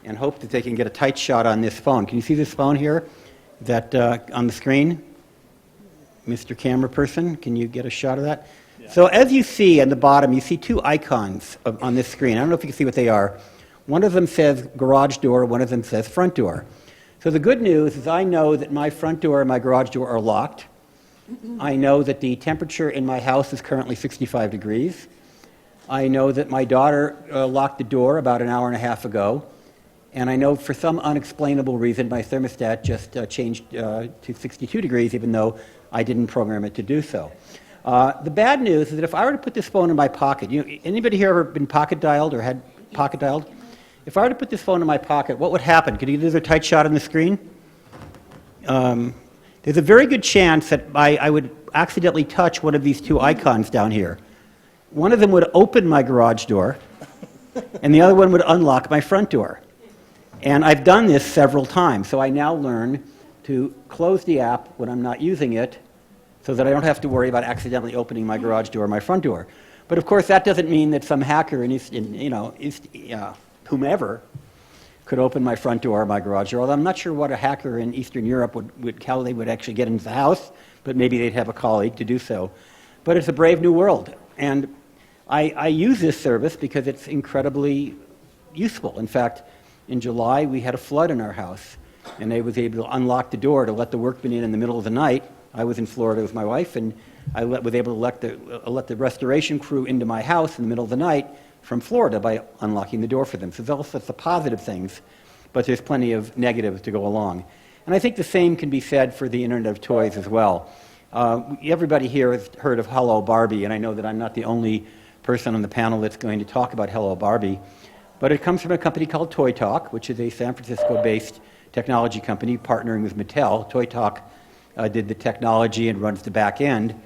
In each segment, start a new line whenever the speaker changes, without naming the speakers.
and hope that they can get a tight shot on this phone. Can you see this phone here that on the screen? Mr. Camera Person, can you get a shot of that? Yeah. So as you see at the bottom, you see two icons on this screen. I don't know if you can see what they are. One of them says garage door, one of them says front door. So the good news is I know that my front door and my garage door are locked. I know that the temperature in my house is currently 65 degrees. I know that my daughter locked the door about an hour and a half ago. And I know for some unexplainable reason my thermostat just changed to 62 degrees, even though I didn't program it to do so. The bad news is that if I were to put this phone in my pocket, anybody here ever been pocket dialed or had pocket dialed? If I were to put this phone in my pocket, what would happen? Could you do a tight shot on the screen? There's a very good chance that I would accidentally touch one of these two icons down here. One of them would open my garage door, and the other one would unlock my front door. And I've done this several times, so I now learn to close the app when I'm not using it so that I don't have to worry about accidentally opening my garage door or my front door. But of course, that doesn't mean that some hacker whomever could open my front door or my garage door, although I'm not sure what a hacker in Eastern Europe how they would actually get into the house, but maybe they'd have a colleague to do so. But it's a brave new world, and I use this service because it's incredibly useful. In fact, in July, we had a flood in our house, and I was able to unlock the door to let the workmen in the middle of the night. I was in Florida with my wife, and I was able to let the restoration crew into my house in the middle of the night from Florida by unlocking the door for them. So there's all sorts of positive things, but there's plenty of negatives to go along. And I think the same can be said for the Internet of Toys as well. Everybody here has heard of Hello Barbie, and I know that I'm not the only person on the panel that's going to talk about Hello Barbie, but it comes from a company called Toy Talk, which is a San Francisco-based technology company partnering with Mattel. Toy Talk did the technology and runs the back end.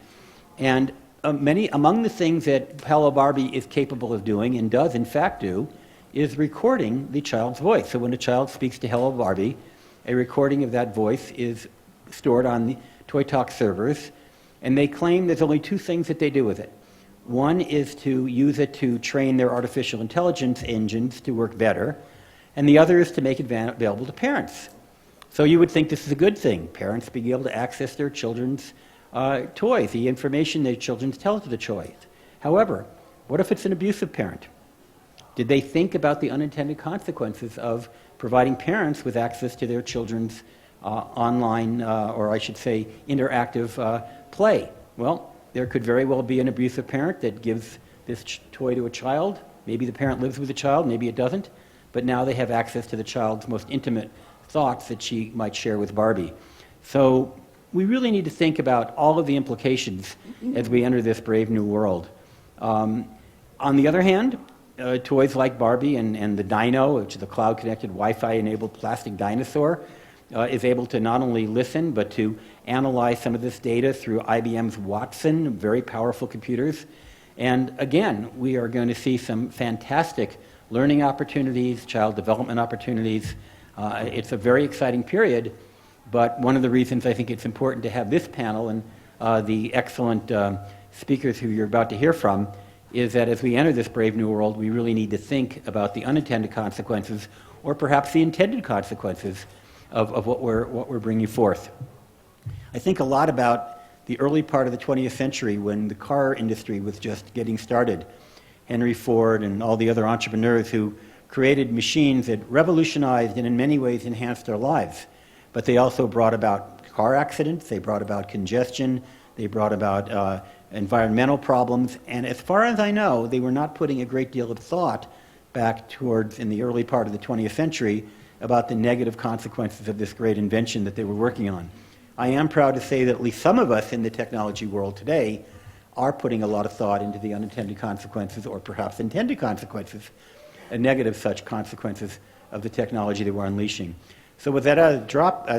And among the things that Hello Barbie is capable of doing, and does in fact do, is recording the child's voice. So when a child speaks to Hello Barbie, a recording of that voice is stored on the Toy Talk servers, and they claim there's only two things that they do with it. One is to use it to train their artificial intelligence engines to work better, and the other is to make it available to parents. So you would think this is a good thing, parents being able to access their children's toys, the information their children tell to the toys. However, what if it's an abusive parent? Did they think about the unintended consequences of providing parents with access to their children's online, or I should say, interactive play? Well, there could very well be an abusive parent that gives this toy to a child. Maybe the parent lives with the child, maybe it doesn't, but now they have access to the child's most intimate thoughts that she might share with Barbie. So we really need to think about all of the implications as we enter this brave new world. On the other hand, toys like Barbie and the Dino, which is a cloud-connected Wi-Fi-enabled plastic dinosaur, is able to not only listen, but to analyze some of this data through IBM's Watson, very powerful computers. And again, we are going to see some fantastic learning opportunities, child development opportunities. It's a very exciting period, but one of the reasons I think it's important to have this panel and the excellent speakers who you're about to hear from is that as we enter this brave new world, we really need to think about the unintended consequences, or perhaps the intended consequences of what we're bringing forth. I think a lot about the early part of the 20th century when the car industry was just getting started. Henry Ford and all the other entrepreneurs who created machines that revolutionized and in many ways enhanced our lives. But they also brought about car accidents, they brought about congestion, they brought about environmental problems, and as far as I know, they were not putting a great deal of thought back towards in the early part of the 20th century about the negative consequences of this great invention that they were working on. I am proud to say that at least some of us in the technology world today are putting a lot of thought into the unintended consequences, or perhaps intended consequences, and negative such consequences of the technology that we're unleashing. So with that as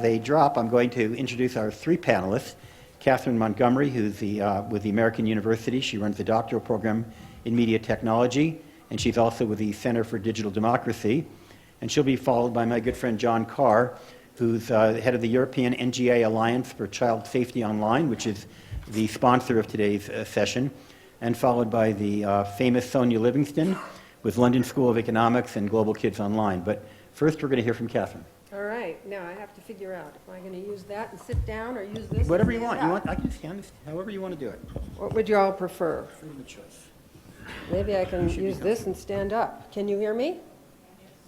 a drop, I'm going to introduce our three panelists. Catherine Montgomery, who's with the American University. She runs the doctoral program in media technology, and she's also with the Center for Digital Democracy. And she'll be followed by my good friend John Carr, who's head of the European NGA Alliance for Child Safety Online, which is the sponsor of today's session, and followed by the famous Sonia Livingston with London School of Economics and Global Kids Online. But First, we're going to hear from Catherine.
All right, now I have to figure out, am I going to use that and sit down or use this?
Whatever
and
you
stand
want.
up?
I can stand, however you want to do it.
What would you all prefer?
Freedom of choice.
Maybe I can use this and stand up. Can you hear me?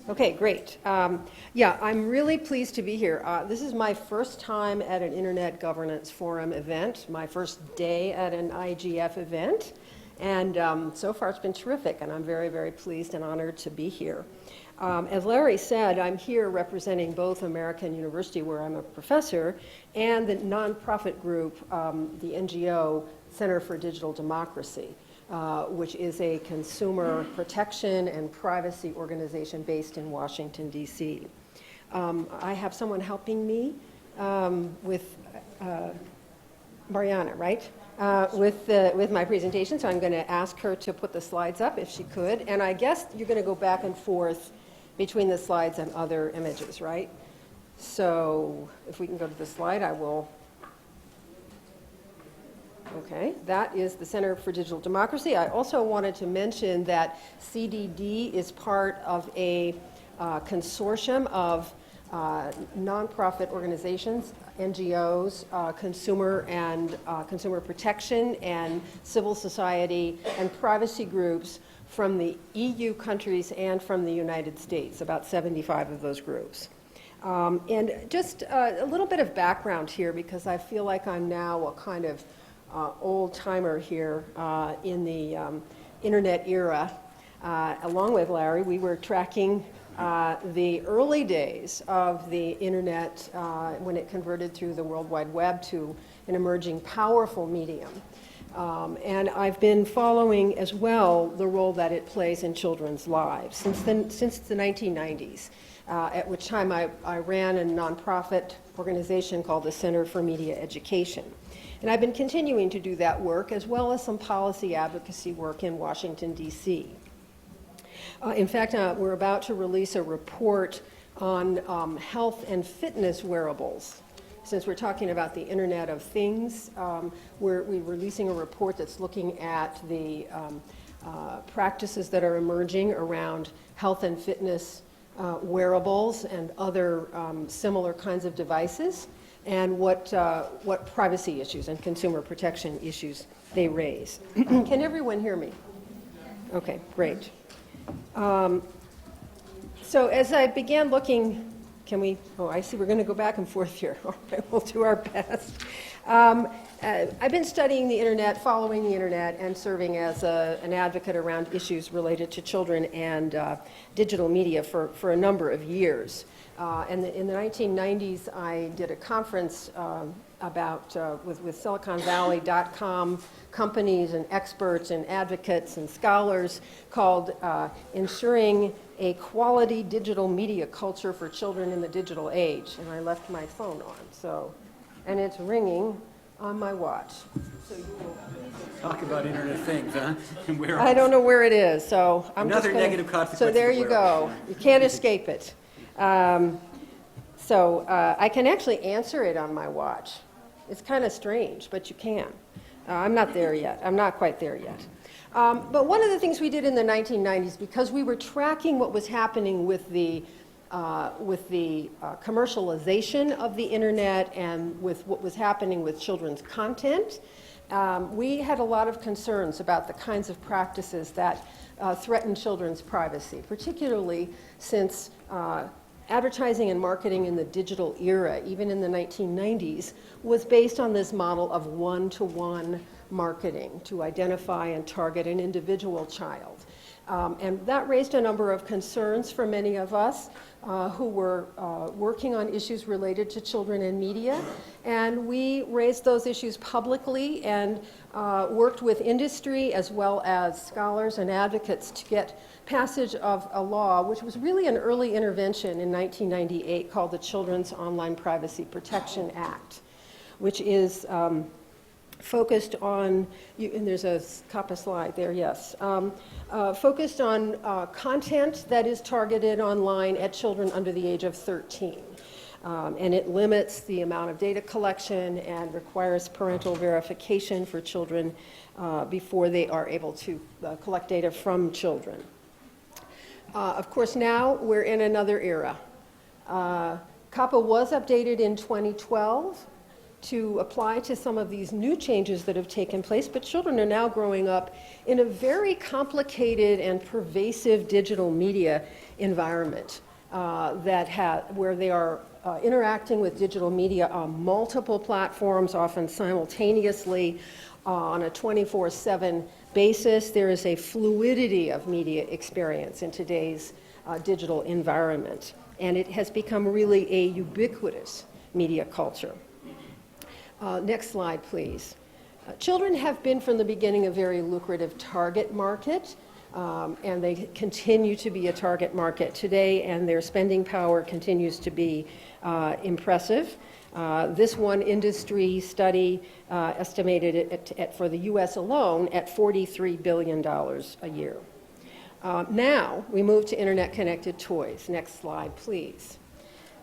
Okay, great. Yeah, I'm really pleased to be here. This is my first time at an Internet Governance Forum event, my first day at an IGF event, and so far it's been terrific, and I'm very, very pleased and honored to be here. As Larry said, I'm here representing both American University, where I'm a professor, and the nonprofit group, the NGO Center for Digital Democracy, which is a consumer protection and privacy organization based in Washington, D.C. I have someone helping me with Mariana, right? With my presentation, so I'm going to ask her to put the slides up if she could. And I guess you're going to go back and forth between the slides and other images, right? So if we can go to the slide, I will. Okay, that is the Center for Digital Democracy. I also wanted to mention that CDD is part of a consortium of nonprofit organizations, NGOs, consumer protection and civil society and privacy groups from the EU countries and from the United States, about 75 of those groups. And just a little bit of background here, because I feel like I'm now a kind of old timer here in the internet era. Along with Larry, we were tracking the early days of the internet when it converted through the World Wide Web to an emerging powerful medium. And I've been following as well the role that it plays in children's lives since the 1990s, at which time I ran a nonprofit organization called the Center for Media Education. And I've been continuing to do that work as well as some policy advocacy work in Washington, D.C. In fact, we're about to release a report on health and fitness wearables. Since we're talking about the Internet of Things, we're releasing a report that's looking at the practices that are emerging around health and fitness wearables and other similar kinds of devices, and what privacy issues and consumer protection issues they raise. Can everyone hear me? Okay, great. So as I began looking, can we, I see we're going to go back and forth here. All right, we'll do our best. I've been studying the internet, following the internet, and serving as an advocate around issues related to children and digital media for a number of years. And in the 1990s, I did a conference with Silicon Valley.com companies and experts and advocates and scholars called Ensuring a Quality Digital Media Culture for Children in the Digital Age. And I left my phone on, and it's ringing on my watch. So you will
Talk about Internet of Things, huh?
I don't know where it is, so I'm
Another
just gonna,
negative consequence.
So there you go. You can't escape it. I can actually answer it on my watch. It's kind of strange, but you can. I'm not there yet. I'm not quite there yet. But one of the things we did in the 1990s, because we were tracking what was happening with the commercialization of the internet and with what was happening with children's content, we had a lot of concerns about the kinds of practices that threaten children's privacy, particularly since advertising and marketing in the digital era, even in the 1990s, was based on this model of one-to-one marketing to identify and target an individual child. And that raised a number of concerns for many of us who were working on issues related to children and media. And we raised those issues publicly and worked with industry as well as scholars and advocates to get passage of a law, which was really an early intervention in 1998 called the Children's Online Privacy Protection Act, which is focused on, and there's a copy slide there, yes, focused on content that is targeted online at children under the age of 13. And it limits the amount of data collection and requires parental verification for children before they are able to collect data from children. Of course, now we're in another era. COPPA was updated in 2012 to apply to some of these new changes that have taken place, but children are now growing up in a very complicated and pervasive digital media environment where they are interacting with digital media on multiple platforms, often simultaneously, on a 24/7 basis. There is a fluidity of media experience in today's digital environment, and it has become really a ubiquitous media culture. Next slide, please. Children have been from the beginning a very lucrative target market, and they continue to be a target market today, and their spending power continues to be impressive. This one industry study estimated it for the U.S. alone at $43 billion a year. Now we move to internet-connected toys. Next slide, please.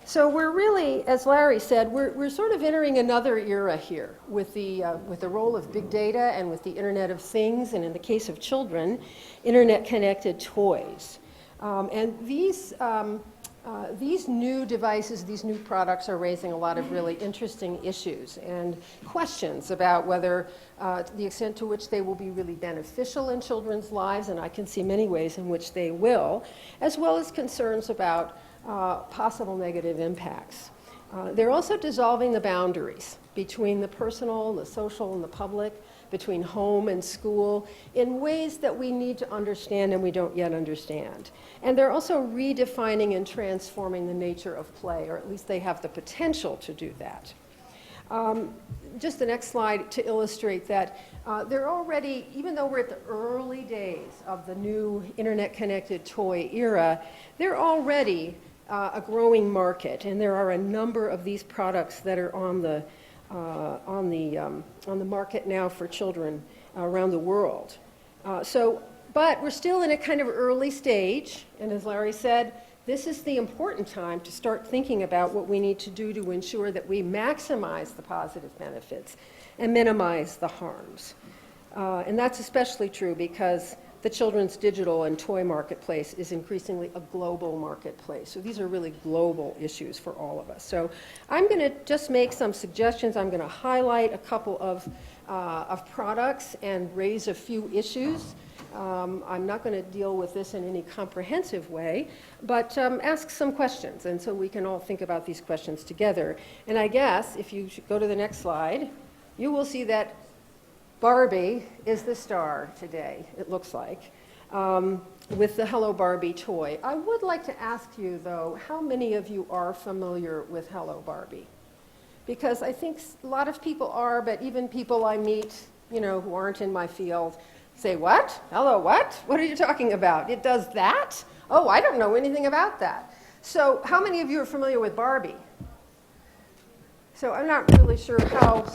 So we're really, as Larry said, we're sort of entering another era here with the role of big data and with the Internet of Things, and in the case of children, internet-connected toys. And these new devices, these new products are raising a lot of really interesting issues and questions about whether the extent to which they will be really beneficial in children's lives, and I can see many ways in which they will, as well as concerns about possible negative impacts. They're also dissolving the boundaries between the personal, the social, and the public, between home and school, in ways that we need to understand and we don't yet understand. And they're also redefining and transforming the nature of play, or at least they have the potential to do that. Just the next slide to illustrate that they're already, even though we're at the early days of the new internet-connected toy era, they're already a growing market, and there are a number of these products that are on the market now for children around the world. But we're still in a kind of early stage, and as Larry said, this is the important time to start thinking about what we need to do to ensure that we maximize the positive benefits and minimize the harms. And that's especially true because the children's digital and toy marketplace is increasingly a global marketplace. So these are really global issues for all of us. So I'm going to just make some suggestions. I'm going to highlight a couple of products and raise a few issues. I'm not going to deal with this in any comprehensive way, but ask some questions, and so we can all think about these questions together. And I guess if you should go to the next slide, you will see that Barbie is the star today, it looks like, with the Hello Barbie toy. I would like to ask you, though, how many of you are familiar with Hello Barbie? Because I think a lot of people are, but even people I meet, who aren't in my field, say, what? Hello, what? What are you talking about? It does that? Oh, I don't know anything about that. So how many of you are familiar with Barbie? So I'm not really sure how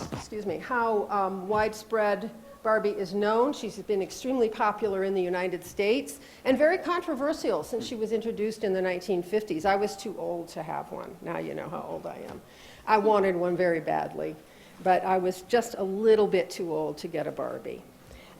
widespread Barbie is known. She's been extremely popular in the United States and very controversial since she was introduced in the 1950s. I was too old to have one. Now you know how old I am. I wanted one very badly, but I was just a little bit too old to get a Barbie.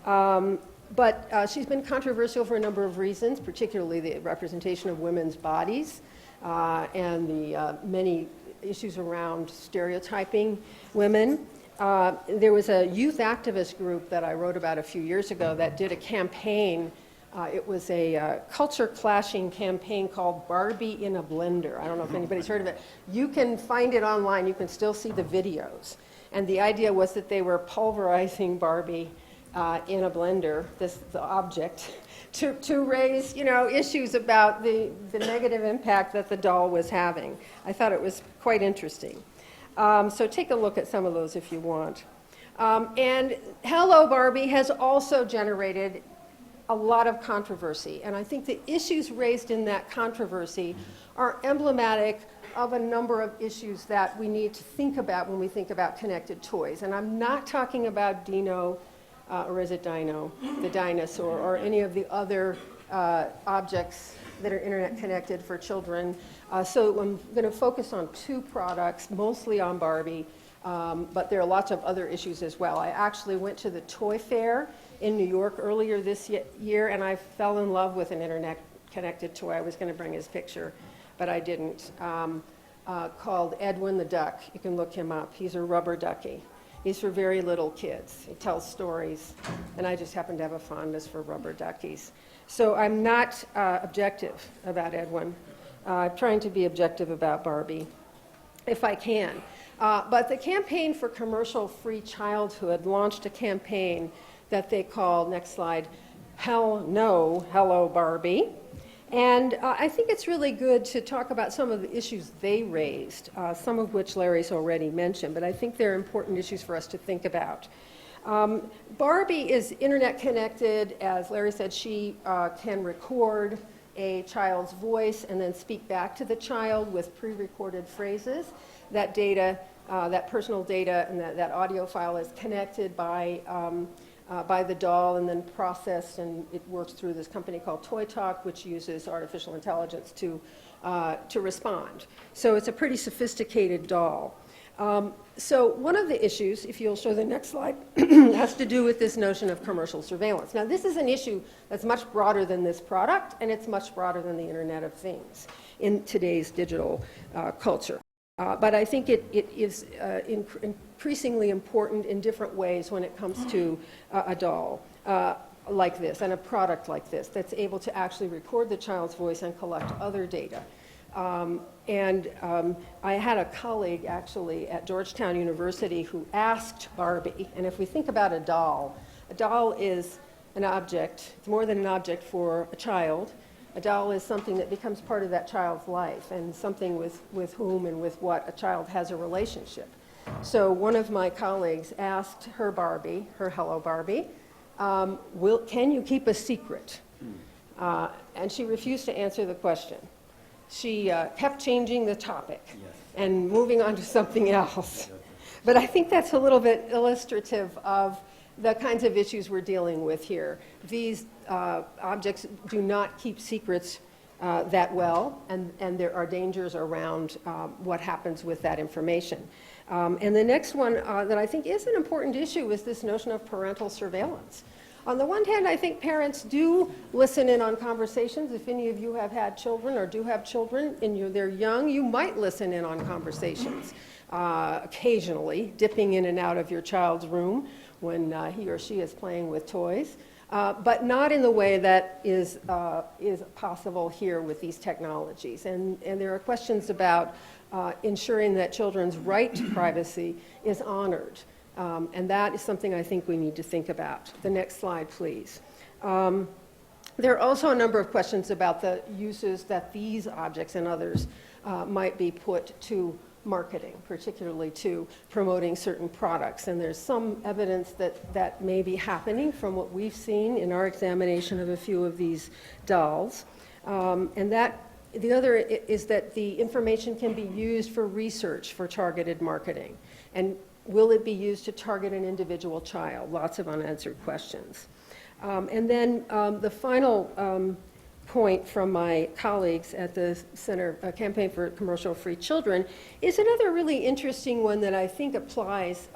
But she's been controversial for a number of reasons, particularly the representation of women's bodies and the many issues around stereotyping women. There was a youth activist group that I wrote about a few years ago that did a campaign. It was a culture-clashing campaign called Barbie in a Blender. I don't know if anybody's heard of it. You can find it online. You can still see the videos. And the idea was that they were pulverizing Barbie in a blender, the object, to raise, issues about the negative impact that the doll was having. I thought it was quite interesting. So take a look at some of those if you want. And Hello Barbie has also generated a lot of controversy, and I think the issues raised in that controversy are emblematic of a number of issues that we need to think about when we think about connected toys. And I'm not talking about Dino, or is it Dino, the dinosaur, or any of the other objects that are internet connected for children. So I'm going to focus on two products, mostly on Barbie, but there are lots of other issues as well. I actually went to the Toy Fair in New York earlier this year, and I fell in love with an internet connected toy. I was going to bring his picture, but I didn't, called Edwin the Duck. You can look him up. He's a rubber ducky. He's for very little kids. He tells stories, and I just happen to have a fondness for rubber duckies. So I'm not objective about Edwin. I'm trying to be objective about Barbie, if I can. But the Campaign for Commercial-Free Childhood launched a campaign that they called, next slide, Hell No, Hello Barbie. And I think it's really good to talk about some of the issues they raised, some of which Larry's already mentioned, but I think they're important issues for us to think about. Barbie is internet connected. As Larry said, she can record a child's voice and then speak back to the child with pre-recorded phrases. That data, that personal data and that audio file is connected by the doll and then processed, and it works through this company called Toy Talk, which uses artificial intelligence to respond. So it's a pretty sophisticated doll. So one of the issues, if you'll show the next slide, has to do with this notion of commercial surveillance. Now, this is an issue that's much broader than this product, and it's much broader than the Internet of Things in today's digital culture. But I think it is increasingly important in different ways when it comes to a doll like this and a product like this that's able to actually record the child's voice and collect other data. I had a colleague actually at Georgetown University who asked Barbie, and if we think about a doll is an object. It's more than an object for a child. A doll is something that becomes part of that child's life and something with whom and with what a child has a relationship. So one of my colleagues asked her Barbie, her Hello Barbie, can you keep a secret? And she refused to answer the question. She kept changing the topic and moving on to something else. But I think that's a little bit illustrative of the kinds of issues we're dealing with here. These objects do not keep secrets that well, and there are dangers around what happens with that information. And the next one that I think is an important issue is this notion of parental surveillance. On the one hand, I think parents do listen in on conversations. If any of you have had children or do have children and they're young, you might listen in on conversations occasionally, dipping in and out of your child's room when he or she is playing with toys, but not in the way that is possible here with these technologies. And there are questions about ensuring that children's right to privacy is honored. And that is something I think we need to think about. The next slide, please. There are also a number of questions about the uses that these objects and others might be put to marketing, particularly to promoting certain products. And there's some evidence that may be happening from what we've seen in our examination of a few of these dolls. And the other is that the information can be used for research for targeted marketing. And will it be used to target an individual child? Lots of unanswered questions. And then the final point from my colleagues at the Center Campaign for Commercial-Free Children is another really interesting one that I think applies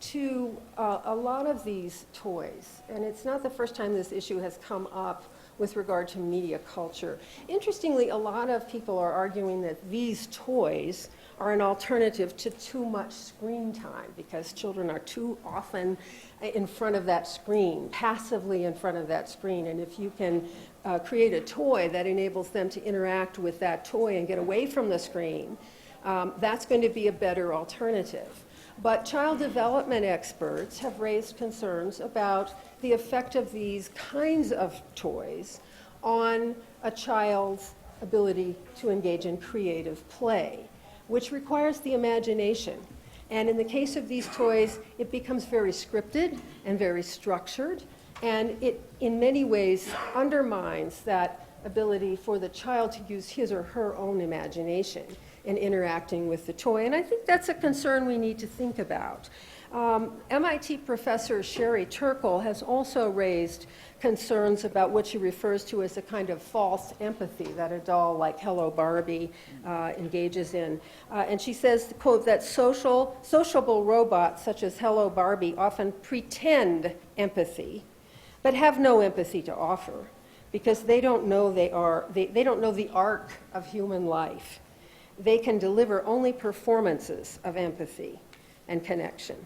to a lot of these toys. And it's not the first time this issue has come up with regard to media culture. Interestingly, a lot of people are arguing that these toys are an alternative to too much screen time because children are too often in front of that screen, passively in front of that screen. And if you can create a toy that enables them to interact with that toy and get away from the screen, that's going to be a better alternative. But child development experts have raised concerns about the effect of these kinds of toys on a child's ability to engage in creative play, which requires the imagination. And in the case of these toys, it becomes very scripted and very structured, and it in many ways undermines that ability for the child to use his or her own imagination in interacting with the toy. And I think that's a concern we need to think about. MIT professor Sherry Turkle has also raised concerns about what she refers to as a kind of false empathy that a doll like Hello Barbie engages in. And she says, quote, that sociable robots such as Hello Barbie often pretend empathy, but have no empathy to offer. because they don't know they don't know the arc of human life. They can deliver only performances of empathy and connection.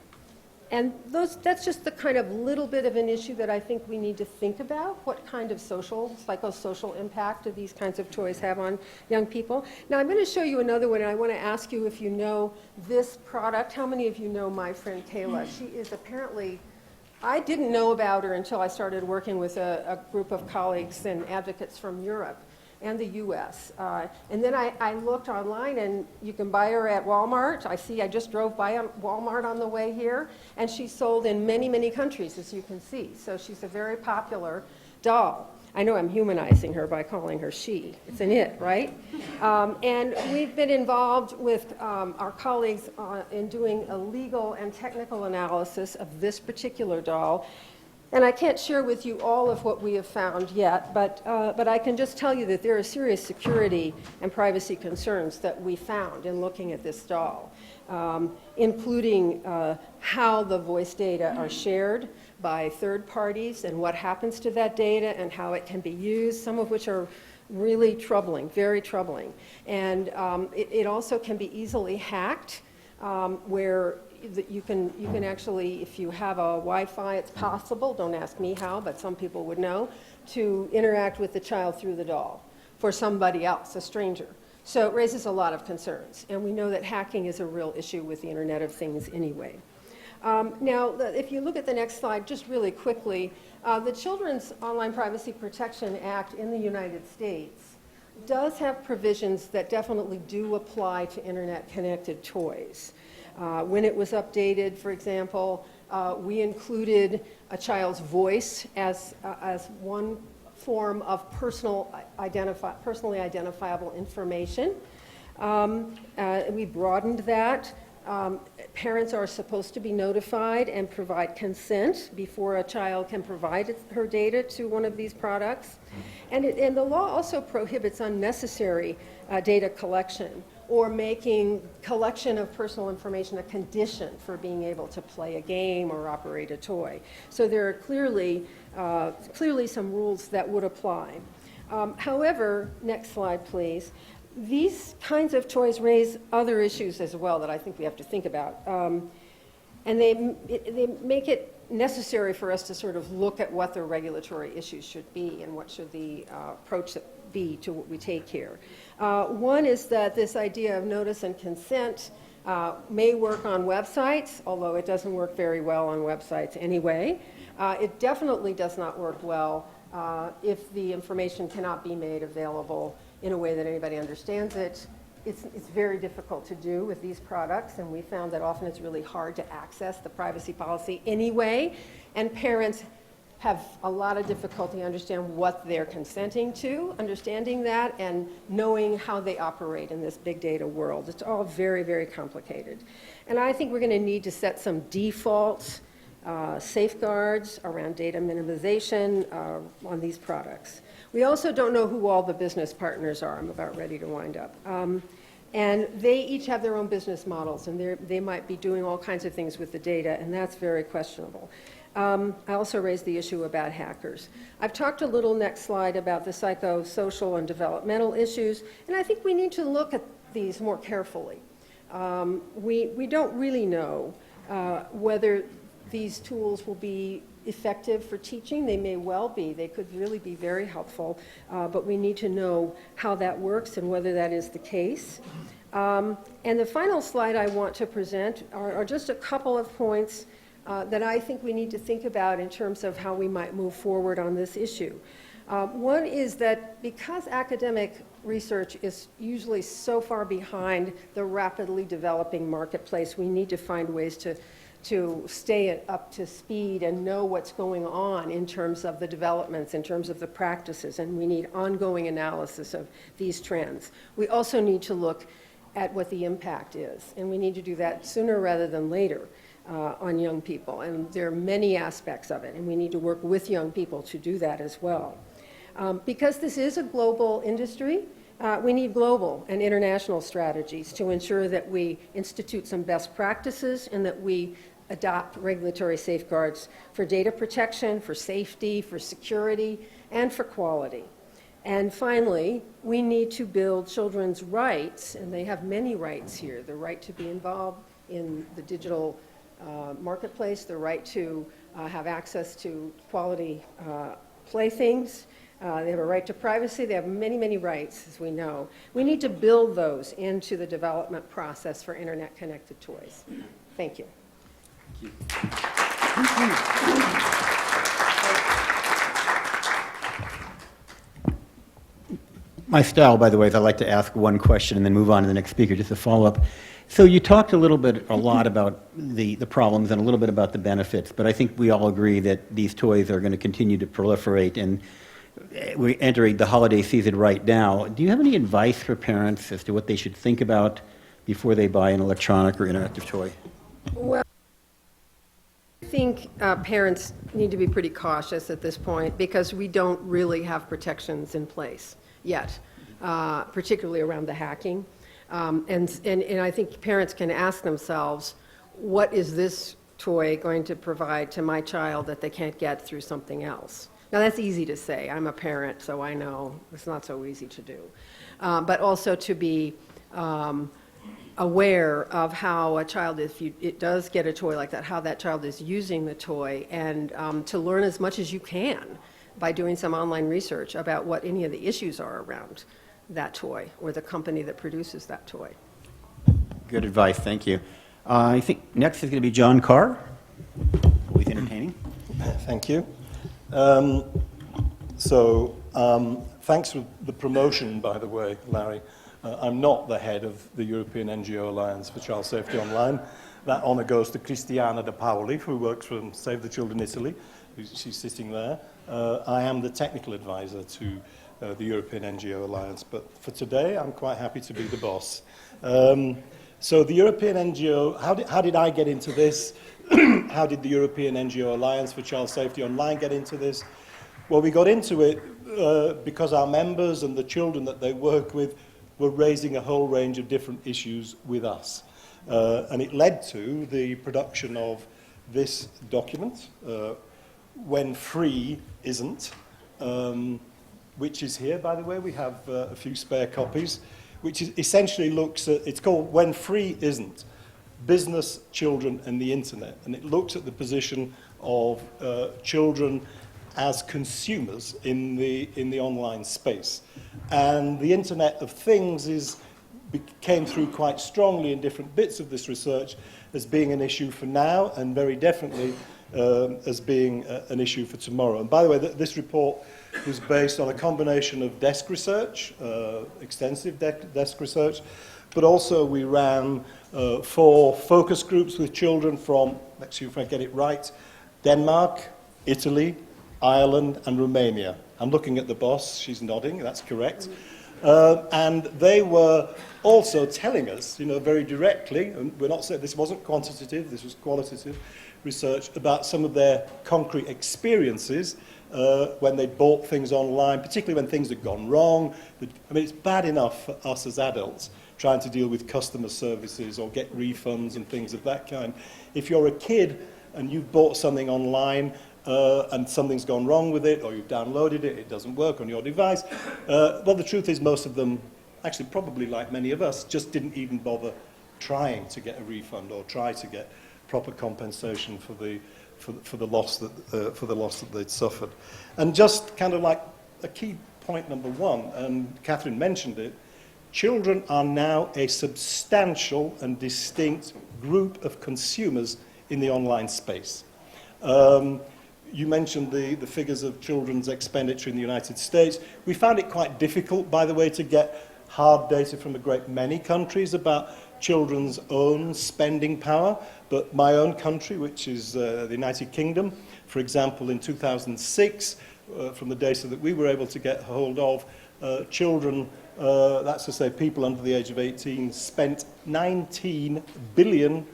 And that's just the kind of little bit of an issue that I think we need to think about. What kind of psychosocial impact do these kinds of toys have on young people? Now, I'm going to show you another one, and I want to ask you if you know this product. How many of you know my friend Kayla? She is apparently, I didn't know about her until I started working with a group of colleagues and advocates from Europe and the U.S. And then I looked online, and you can buy her at Walmart. I just drove by Walmart on the way here, and she's sold in many, many countries, as you can see. So she's a very popular doll. I know I'm humanizing her by calling her she. It's an it, right? And we've been involved with our colleagues in doing a legal and technical analysis of this particular doll. And I can't share with you all of what we have found yet, but I can just tell you that there are serious security and privacy concerns that we found in looking at this doll, including how the voice data are shared by third parties and what happens to that data and how it can be used, some of which are really troubling, very troubling. And it also can be easily hacked, where you can actually, if you have a Wi-Fi, it's possible, don't ask me how, but some people would know, to interact with the child through the doll for somebody else, a stranger. So it raises a lot of concerns, and we know that hacking is a real issue with the Internet of Things anyway. Now, if you look at the next slide, just really quickly, the Children's Online Privacy Protection Act in the United States does have provisions that definitely do apply to Internet-connected toys. When it was updated, for example, we included a child's voice as one form of personally identifiable information. We broadened that. Parents are supposed to be notified and provide consent before a child can provide her data to one of these products. And the law also prohibits unnecessary data collection or making collection of personal information a condition for being able to play a game or operate a toy. So there are clearly some rules that would apply. However, next slide, please. These kinds of toys raise other issues as well that I think we have to think about. And they make it necessary for us to sort of look at what the regulatory issues should be and what should the approach be to what we take here. One is that this idea of notice and consent may work on websites, although it doesn't work very well on websites anyway. It definitely does not work well if the information cannot be made available in a way that anybody understands it. It's very difficult to do with these products, and we found that often it's really hard to access the privacy policy anyway, and parents have a lot of difficulty understanding what they're consenting to, understanding that, and knowing how they operate in this big data world. It's all very, very complicated. And I think we're going to need to set some default safeguards around data minimization on these products. We also don't know who all the business partners are. I'm about ready to wind up. And they each have their own business models, and they might be doing all kinds of things with the data, and that's very questionable. I also raised the issue about hackers. I've talked a little, next slide, about the psychosocial and developmental issues, and I think we need to look at these more carefully. We don't really know whether these tools will be effective for teaching. They may well be. They could really be very helpful, but we need to know how that works and whether that is the case. And the final slide I want to present are just a couple of points that I think we need to think about in terms of how we might move forward on this issue. One is that because academic research is usually so far behind the rapidly developing marketplace, we need to find ways to stay up to speed and know what's going on in terms of the developments, in terms of the practices, and we need ongoing analysis of these trends. We also need to look at what the impact is, and we need to do that sooner rather than later on young people, and there are many aspects of it, and we need to work with young people to do that as well. Because this is a global industry, we need global and international strategies to ensure that we institute some best practices and that we adopt regulatory safeguards for data protection, for safety, for security, and for quality. And finally, we need to build children's rights, and they have many rights here. The right to be involved in the digital marketplace, the right to have access to quality playthings. They have a right to privacy. They have many, many rights, as we know. We need to build those into the development process for internet-connected toys. Thank you.
My style, by the way, is I like to ask one question and then move on to the next speaker, just a follow-up. So you talked a lot about the problems and a little bit about the benefits, but I think we all agree that these toys are going to continue to proliferate, and we're entering the holiday season right now. Do you have any advice for parents as to what they should think about before they buy an electronic or interactive toy?
Well, I think parents need to be pretty cautious at this point because we don't really have protections in place yet, particularly around the hacking. And I think parents can ask themselves, what is this toy going to provide to my child that they can't get through something else? Now, that's easy to say. I'm a parent, so I know it's not so easy to do. But also to be aware of how a child, if it does get a toy like that, how that child is using the toy, and to learn as much as you can by doing some online research about what any of the issues are around that toy or the company that produces that toy.
Good advice, thank you. I think next is going to be John Carr, always entertaining.
Thank you. Thanks for the promotion, by the way, Larry. I'm not the head of the European NGO Alliance for Child Safety Online. That honour goes to Cristiana De Paoli, who works for Save the Children Italy. She's sitting there. I am the technical advisor to the European NGO Alliance, but for today, I'm quite happy to be the boss. So the European NGO, how did I get into this? How did the European NGO Alliance for Child Safety Online get into this? Well, we got into it because our members and the children that they work with were raising a whole range of different issues with us. And it led to the production of this document, When Free Isn't, which is here, by the way. We have a few spare copies, which essentially looks at, it's called When Free Isn't, Business, Children and the Internet. And it looks at the position of children as consumers in the online space. And the Internet of Things came through quite strongly in different bits of this research as being an issue for now, and very definitely as being an issue for tomorrow. And by the way, this report was based on a combination of desk research, extensive desk research, but also we ran 4 focus groups with children from, let's see if I get it right, Denmark, Italy, Ireland and Romania. I'm looking at the boss, she's nodding, that's correct. And they were also telling us, very directly, and we're not saying this wasn't quantitative, this was qualitative research, about some of their concrete experiences when they bought things online, particularly when things had gone wrong. I mean, it's bad enough for us as adults trying to deal with customer services or get refunds and things of that kind. If you're a kid and you've bought something online and something's gone wrong with it, or you've downloaded it, it doesn't work on your device, well, the truth is most of them, actually probably like many of us, just didn't even bother trying to get a refund or try to get proper compensation for the loss that they'd suffered. And just kind of like a key point number 1, and Catherine mentioned it, children are now a substantial and distinct group of consumers in the online space. You mentioned the figures of children's expenditure in the United States. We found it quite difficult, by the way, to get hard data from a great many countries about children's own spending power. But my own country, which is the United Kingdom, for example, in 2006, from the data that we were able to get hold of, children, that's to say people under the age of 18, spent £19 billion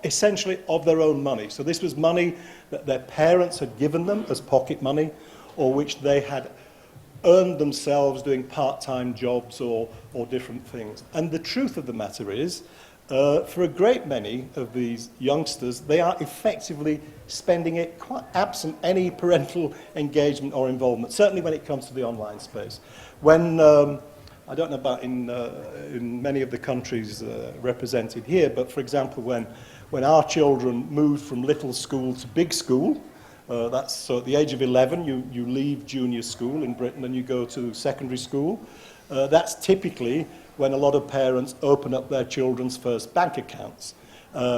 essentially of their own money. So this was money that their parents had given them as pocket money, or which they had earned themselves doing part-time jobs or different things. And the truth of the matter is, for a great many of these youngsters, they are effectively spending it quite absent any parental engagement or involvement, certainly when it comes to the online space. When, I don't know about in many of the countries represented here, but for example, when our children moved from little school to big school, that's so at the age of 11, you leave junior school in Britain and you go to secondary school. That's typically when a lot of parents open up their children's first bank accounts,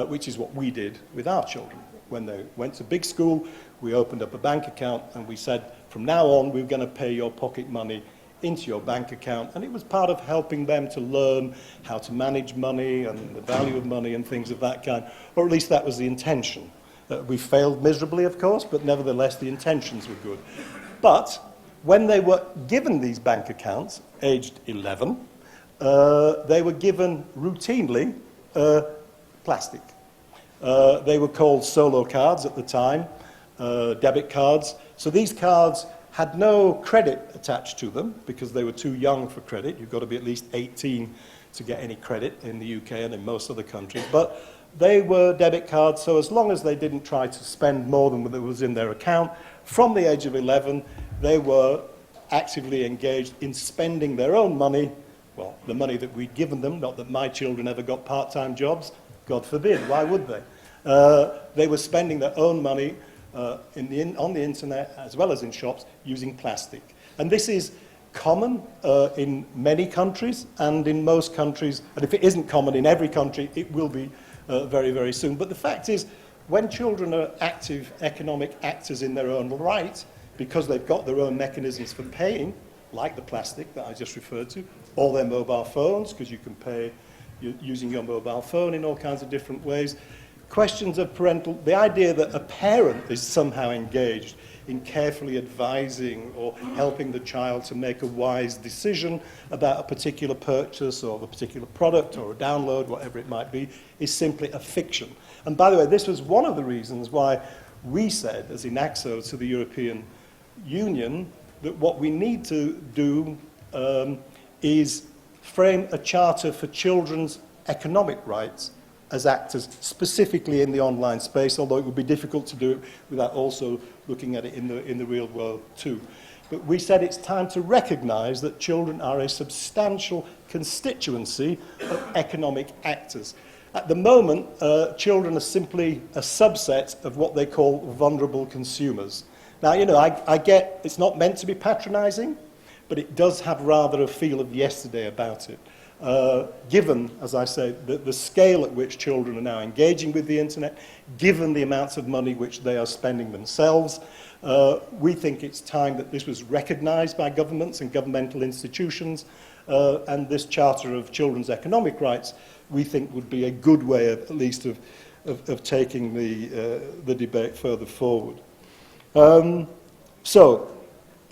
which is what we did with our children. When they went to big school, we opened up a bank account and we said, from now on, we're going to pay your pocket money into your bank account. And it was part of helping them to learn how to manage money and the value of money and things of that kind, or at least that was the intention. We failed miserably, of course, but nevertheless, the intentions were good. But when they were given these bank accounts, aged 11, they were given routinely plastic. They were called solo cards at the time, debit cards. So these cards had no credit attached to them because they were too young for credit. You've got to be at least 18 to get any credit in the UK and in most other countries. But they were debit cards, so as long as they didn't try to spend more than what was in their account, from the age of 11, they were actively engaged in spending their own money, well, the money that we'd given them, not that my children ever got part-time jobs, God forbid, why would they? They were spending their own money on the internet as well as in shops using plastic. And this is common in many countries and in most countries, and if it isn't common in every country, it will be very, very soon. But the fact is, when children are active economic actors in their own right, because they've got their own mechanisms for paying, like the plastic that I just referred to, or their mobile phones, because you can pay using your mobile phone in all kinds of different ways. Questions of parental, the idea that a parent is somehow engaged in carefully advising or helping the child to make a wise decision about a particular purchase or a particular product or a download, whatever it might be, is simply a fiction. And by the way, this was one of the reasons why we said, as eNACSO to the European Union, that what we need to do is frame a charter for children's economic rights as actors, specifically in the online space, although it would be difficult to do it without also looking at it in the real world too. But we said it's time to recognise that children are a substantial constituency of economic actors. At the moment, children are simply a subset of what they call vulnerable consumers. Now, you know, I get it's not meant to be patronising, but it does have rather a feel of yesterday about it. Given, as I say, the scale at which children are now engaging with the internet, given the amounts of money which they are spending themselves, we think it's time that this was recognised by governments and governmental institutions, and this Charter of Children's Economic Rights, we think would be a good way, at least, of taking the debate further forward. So,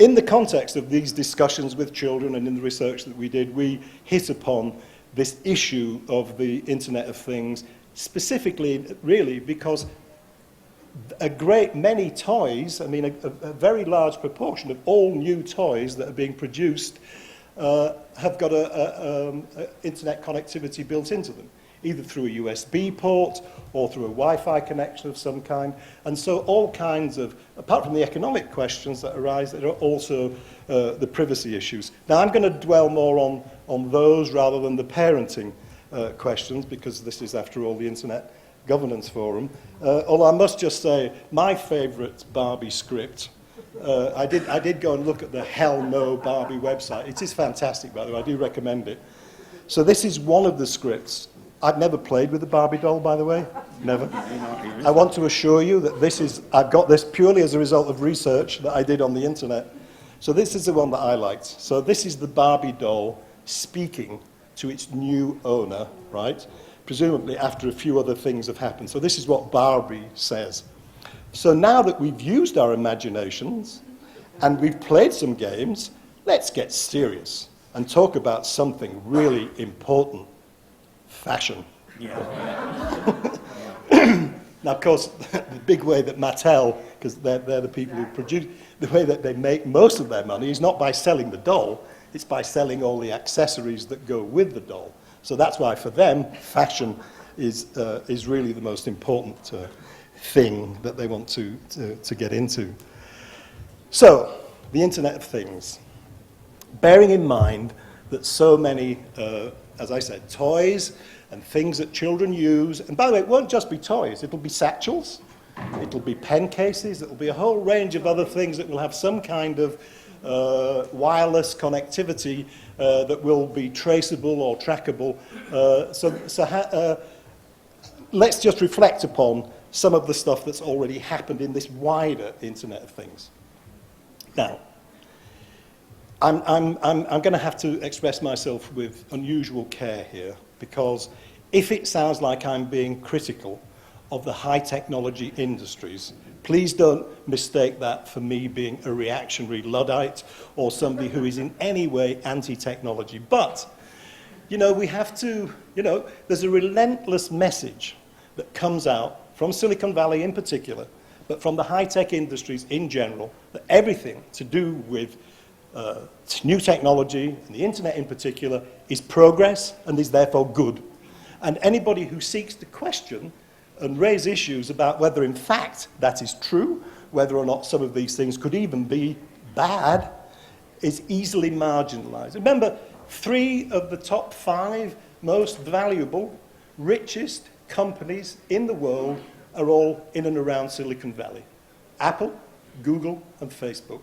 in the context of these discussions with children and in the research that we did, we hit upon this issue of the Internet of Things, specifically, really, because a great many toys, I mean, a very large proportion of all new toys that are being produced have got internet connectivity built into them, either through a USB port or through a Wi-Fi connection of some kind. And so all kinds of, apart from the economic questions that arise, there are also the privacy issues. Now, I'm going to dwell more on those rather than the parenting questions, because this is, after all, the Internet Governance Forum. Although I must just say, my favourite Barbie script, I did go and look at the Hell No Barbie website. It is fantastic, by the way. I do recommend it. So this is one of the scripts. I've never played with the Barbie doll, by the way. Never. I want to assure you that I've got this purely as a result of research that I did on the internet. So this is the one that I liked. So this is the Barbie doll speaking to its new owner, right? Presumably after a few other things have happened. So this is what Barbie says. So now that we've used our imaginations and we've played some games, let's get serious and talk about something really important. Fashion. Yeah. Now, of course, the big way that Mattel, because they're the people who produce, the way that they make most of their money is not by selling the doll, it's by selling all the accessories that go with the doll. So that's why for them, fashion is really the most important thing that they want to get into. So, the Internet of Things. Bearing in mind that so many, as I said, toys and things that children use, and by the way, it won't just be toys, it'll be satchels, it'll be pen cases, it'll be a whole range of other things that will have some kind of wireless connectivity that will be traceable or trackable. Let's just reflect upon some of the stuff that's already happened in this wider Internet of Things. Now, I'm going to have to express myself with unusual care here, because if it sounds like I'm being critical of the high technology industries, please don't mistake that for me being a reactionary Luddite or somebody who is in any way anti-technology. But, you know, we have to, you know, there's a relentless message that comes out from Silicon Valley in particular, but from the high-tech industries in general, that everything to do with new technology, and the internet in particular, is progress and is therefore good. And anybody who seeks to question and raise issues about whether in fact that is true, whether or not some of these things could even be bad, is easily marginalized. Remember, 3 of the top 5 most valuable, richest companies in the world are all in and around Silicon Valley. Apple, Google, and Facebook.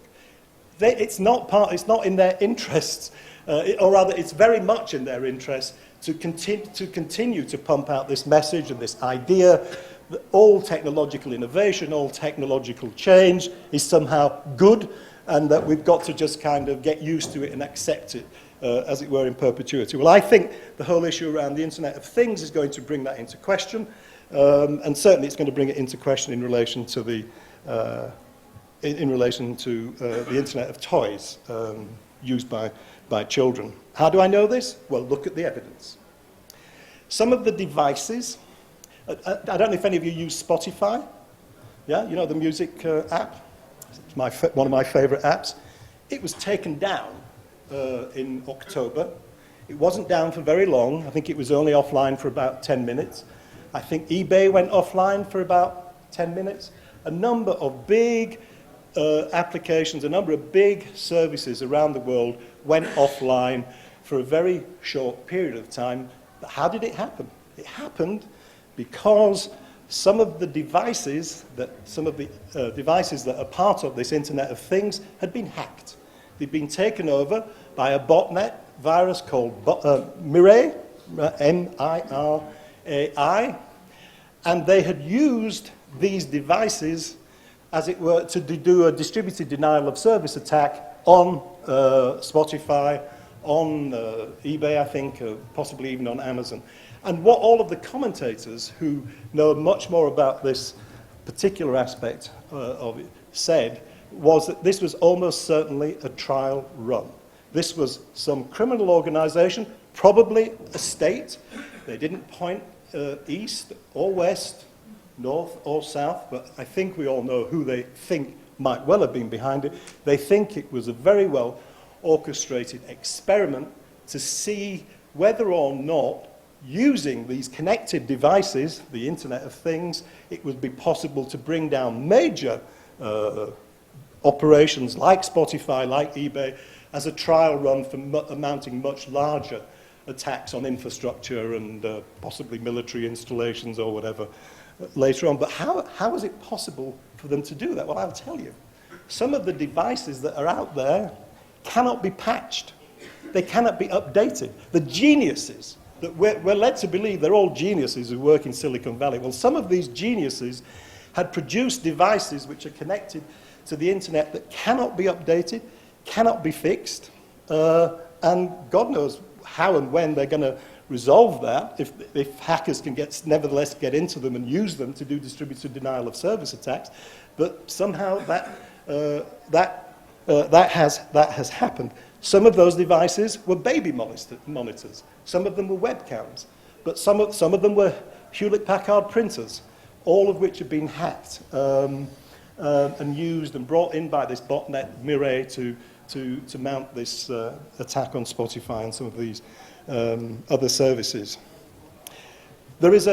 It's not in their interests, or rather it's very much in their interest to continue to pump out this message and this idea that all technological innovation, all technological change is somehow good, and that we've got to just kind of get used to it and accept it, as it were, in perpetuity. Well, I think the whole issue around the Internet of Things is going to bring that into question, and certainly it's going to bring it into question in relation to the the Internet of Toys used by children. How do I know this? Well, look at the evidence. Some of the devices, I don't know if any of you use Spotify. Yeah, you know the music app? It's one of my favorite apps. It was taken down in October. It wasn't down for very long. I think it was only offline for about 10 minutes. I think eBay went offline for about 10 minutes. A number of big applications, a number of big services around the world went offline for a very short period of time. But how did it happen? It happened because some of the devices that are part of this Internet of Things had been hacked. They'd been taken over by a botnet virus called Mirai, M-I-R-A-I, and they had used these devices, as it were, to do a distributed denial of service attack on Spotify, on eBay, I think, possibly even on Amazon. And what all of the commentators who know much more about this particular aspect of it said was that this was almost certainly a trial run. This was some criminal organization, probably a state. They didn't point east or west, north or south, but I think we all know who they think might well have been behind it. They think it was a very well orchestrated experiment to see whether or not, using these connected devices, the Internet of Things, it would be possible to bring down major operations like Spotify, like eBay, as a trial run for mounting much larger attacks on infrastructure and possibly military installations or whatever later on. But how is it possible for them to do that? Well, I'll tell you. Some of the devices that are out there cannot be patched. They cannot be updated. The geniuses that we're led to believe they're all geniuses who work in Silicon Valley. Well, some of these geniuses had produced devices which are connected to the internet that cannot be updated, cannot be fixed, and God knows how and when they're going to resolve that, if hackers can nevertheless get into them and use them to do distributed denial of service attacks. But somehow that has happened. Some of those devices were baby monitors. Some of them were webcams. But some of them were Hewlett-Packard printers, all of which have been hacked and used and brought in by this botnet Mirai to mount this attack on Spotify and some of these other services. There is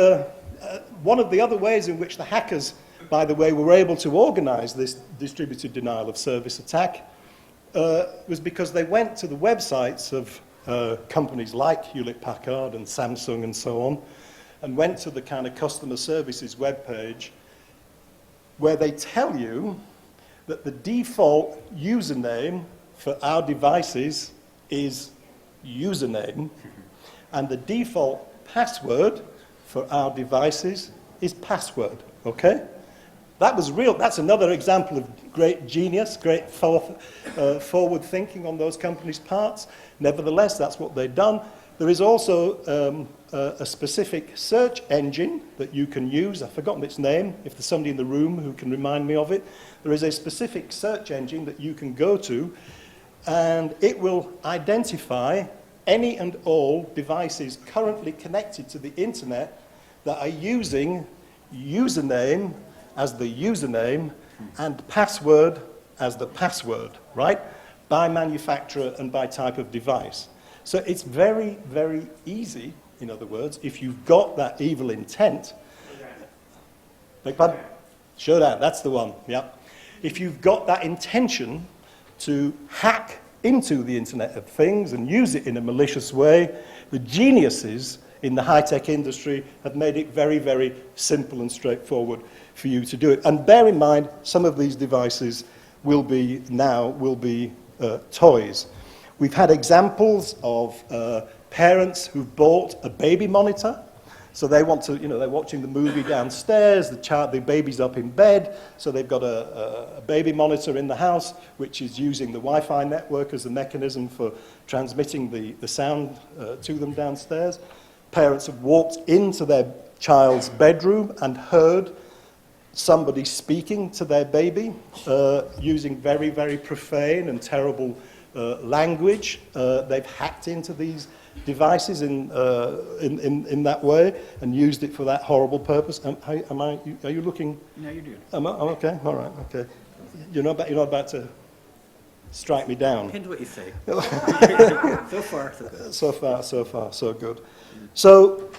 one of the other ways in which the hackers, by the way, were able to organize this distributed denial of service attack was because they went to the websites of companies like Hewlett-Packard and Samsung and so on, and went to the kind of customer services webpage where they tell you that the default username for our devices is username, and the default password for our devices is password, okay? That was real. That's another example of great genius, great forward thinking on those companies' parts. Nevertheless, that's what they've done. There is also a specific search engine that you can use. I've forgotten its name. If there's somebody in the room who can remind me of it, there is a specific search engine that you can go to, and it will identify any and all devices currently connected to the internet that are using username as the username and password as the password, right? By manufacturer and by type of device. So it's very, very easy, in other words, if you've got that evil intent. Beg pardon? Showdown, that's the one, yeah. If you've got that intention to hack into the Internet of Things and use it in a malicious way, the geniuses in the high-tech industry have made it very, very simple and straightforward for you to do it. And bear in mind, some of these devices will be toys. We've had examples of parents who've bought a baby monitor. So they want to, they're watching the movie downstairs, the baby's up in bed, so they've got a baby monitor in the house, which is using the Wi-Fi network as a mechanism for transmitting the sound to them downstairs. Parents have walked into their child's bedroom and heard somebody speaking to their baby using very, very profane and terrible language. They've hacked into these devices in that way and used it for that horrible purpose. Are you looking?
No, you do.
I'm okay. All right. Okay. You're not about to strike me down.
Depends what you say. So far, so good.
So far, so good. So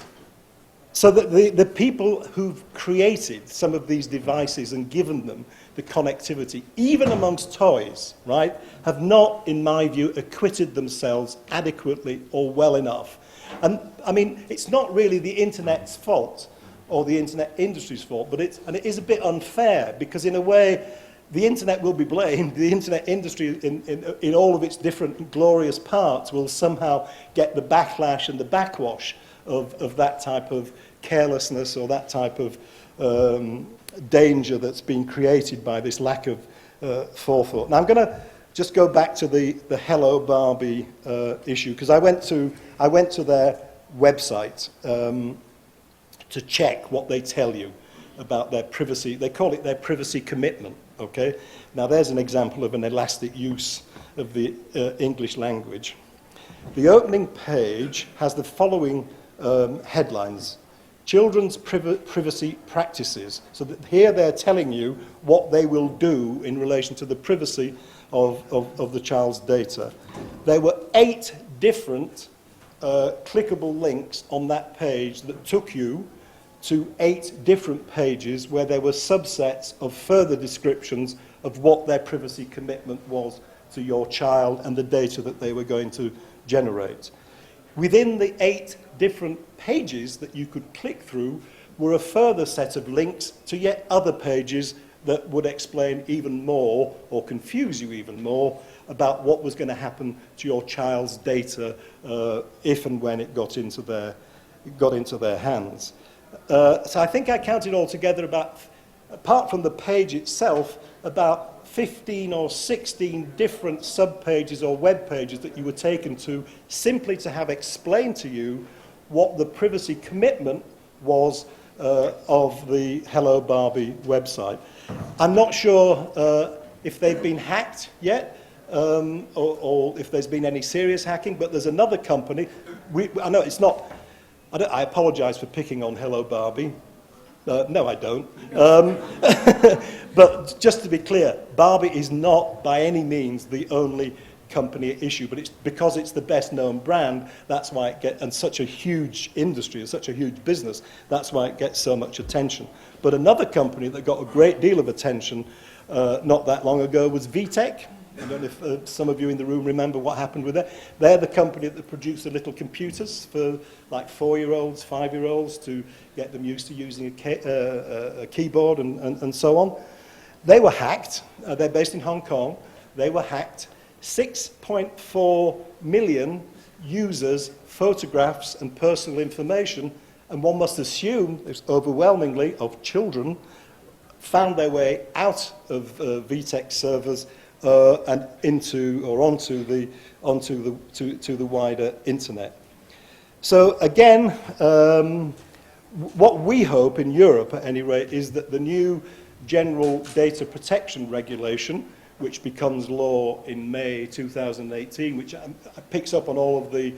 the people who've created some of these devices and given them the connectivity, even amongst toys, right, have not, in my view, acquitted themselves adequately or well enough. And, I mean, it's not really the Internet's fault or the Internet industry's fault, but it is a bit unfair because, in a way, the Internet will be blamed. The Internet industry, in all of its different glorious parts, will somehow get the backlash and the backwash of that type of carelessness or that type of danger that's been created by this lack of forethought. Now, I'm going to just go back to the Hello Barbie issue, because I went to their website to check what they tell you about their privacy. They call it their privacy commitment, okay? Now, there's an example of an elastic use of the English language. The opening page has the following headlines: children's privacy practices. So that here they're telling you what they will do in relation to the privacy of the child's data. There were 8 different clickable links on that page that took you to 8 different pages where there were subsets of further descriptions of what their privacy commitment was to your child and the data that they were going to generate. Within the 8 different pages that you could click through were a further set of links to yet other pages that would explain even more or confuse you even more about what was going to happen to your child's data if and when it got into their hands. So I think I counted altogether about, apart from the page itself, about 15 or 16 different sub-pages or web pages that you were taken to simply to have explained to you what the privacy commitment was of the Hello Barbie website. I'm not sure if they've been hacked yet or if there's been any serious hacking, but there's another company. I know it's not. I apologize for picking on Hello Barbie. No, I don't. But just to be clear, Barbie is not by any means the only company at issue, but it's because it's the best known brand, that's why it gets, and such a huge industry, such a huge business, that's why it gets so much attention. But another company that got a great deal of attention not that long ago was VTech. I don't know if some of you in the room remember what happened with that. They're the company that produced the little computers for like 4-year-olds, 5-year-olds to get them used to using a keyboard and so on. They were hacked. They're based in Hong Kong. They were hacked. 6.4 million users, photographs and personal information, and one must assume it's overwhelmingly of children, found their way out of VTech servers and into or onto the wider internet. So again, what we hope in Europe, at any rate, is that the new General Data Protection Regulation, which becomes law in May 2018, which picks up on all of the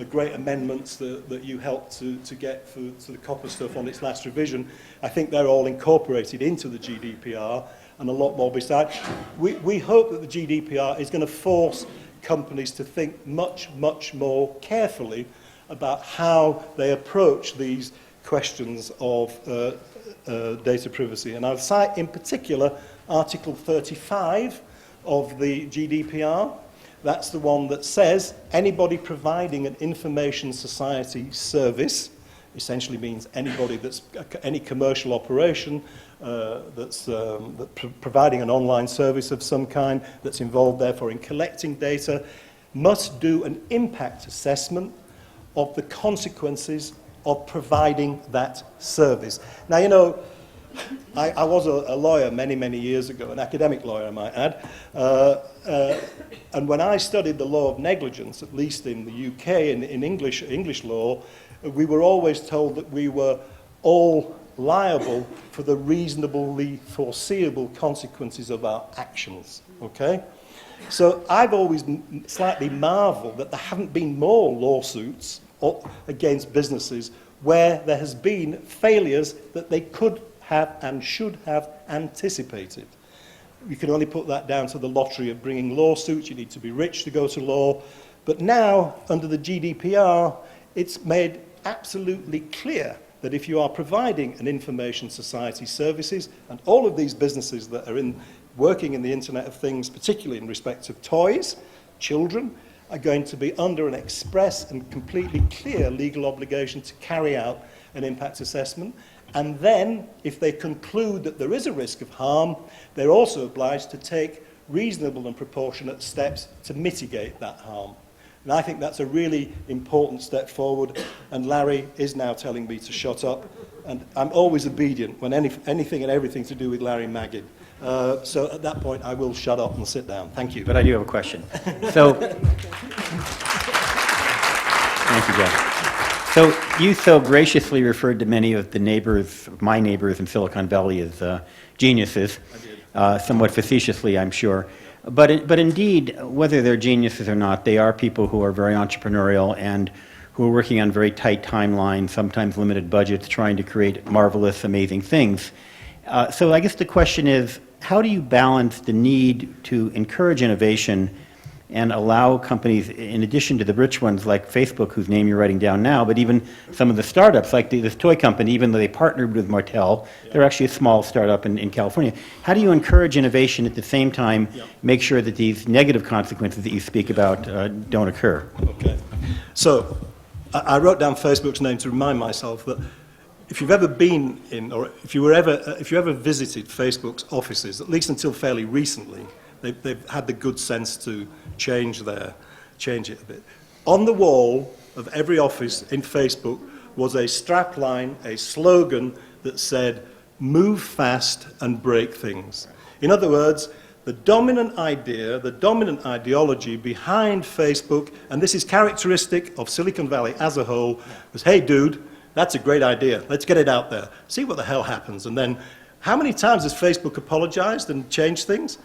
great amendments that you helped to get for the copper stuff on its last revision. I think they're all incorporated into the GDPR and a lot more besides. We hope that the GDPR is going to force companies to think much, much more carefully about how they approach these questions of data privacy. And I'll cite in particular Article 35 of the GDPR. That's the one that says anybody providing an information society service, essentially means anybody that's any commercial operation that's providing an online service of some kind that's involved therefore in collecting data, must do an impact assessment of the consequences of providing that service. Now, you know, I was a lawyer many, many years ago, an academic lawyer, I might add. And when I studied the law of negligence, at least in the UK, in English law, we were always told that we were all liable for the reasonably foreseeable consequences of our actions, okay? So I've always slightly marveled that there haven't been more lawsuits against businesses where there has been failures that they could have and should have anticipated. You can only put that down to the lottery of bringing lawsuits. You need to be rich to go to law. But now, under the GDPR, it's made absolutely clear that if you are providing an information society services, and all of these businesses that are working in the Internet of Things, particularly in respect of toys, children, are going to be under an express and completely clear legal obligation to carry out an impact assessment. And then, if they conclude that there is a risk of harm, they're also obliged to take reasonable and proportionate steps to mitigate that harm. And I think that's a really important step forward, and Larry is now telling me to shut up, and I'm always obedient when anything and everything to do with Larry Magid. So at that point, I will shut up and sit down. Thank you.
But I do have a question. So, thank you, Jeff. So you so graciously referred to many of the neighbors, my neighbors in Silicon Valley as geniuses, somewhat facetiously, I'm sure. But indeed, whether they're geniuses or not, they are people who are very entrepreneurial and who are working on very tight timelines, sometimes limited budgets, trying to create marvelous, amazing things. So I guess the question is, how do you balance the need to encourage innovation and allow companies, in addition to the rich ones like Facebook, whose name you're writing down now, but even some of the startups, like this toy company, even though they partnered with Mattel, they're actually a small startup in California. How do you encourage innovation at the same time, make sure that these negative consequences that you speak about don't occur?
Okay. So I wrote down Facebook's name to remind myself that if you've ever been in, or if you ever visited Facebook's offices, at least until fairly recently, they've had the good sense to change it a bit. On the wall of every office in Facebook was a strapline, a slogan that said, "Move fast and break things." In other words, the dominant idea, the dominant ideology behind Facebook, and this is characteristic of Silicon Valley as a whole, was, "Hey dude, that's a great idea. Let's get it out there. See what the hell happens." And then, how many times has Facebook apologized and changed things?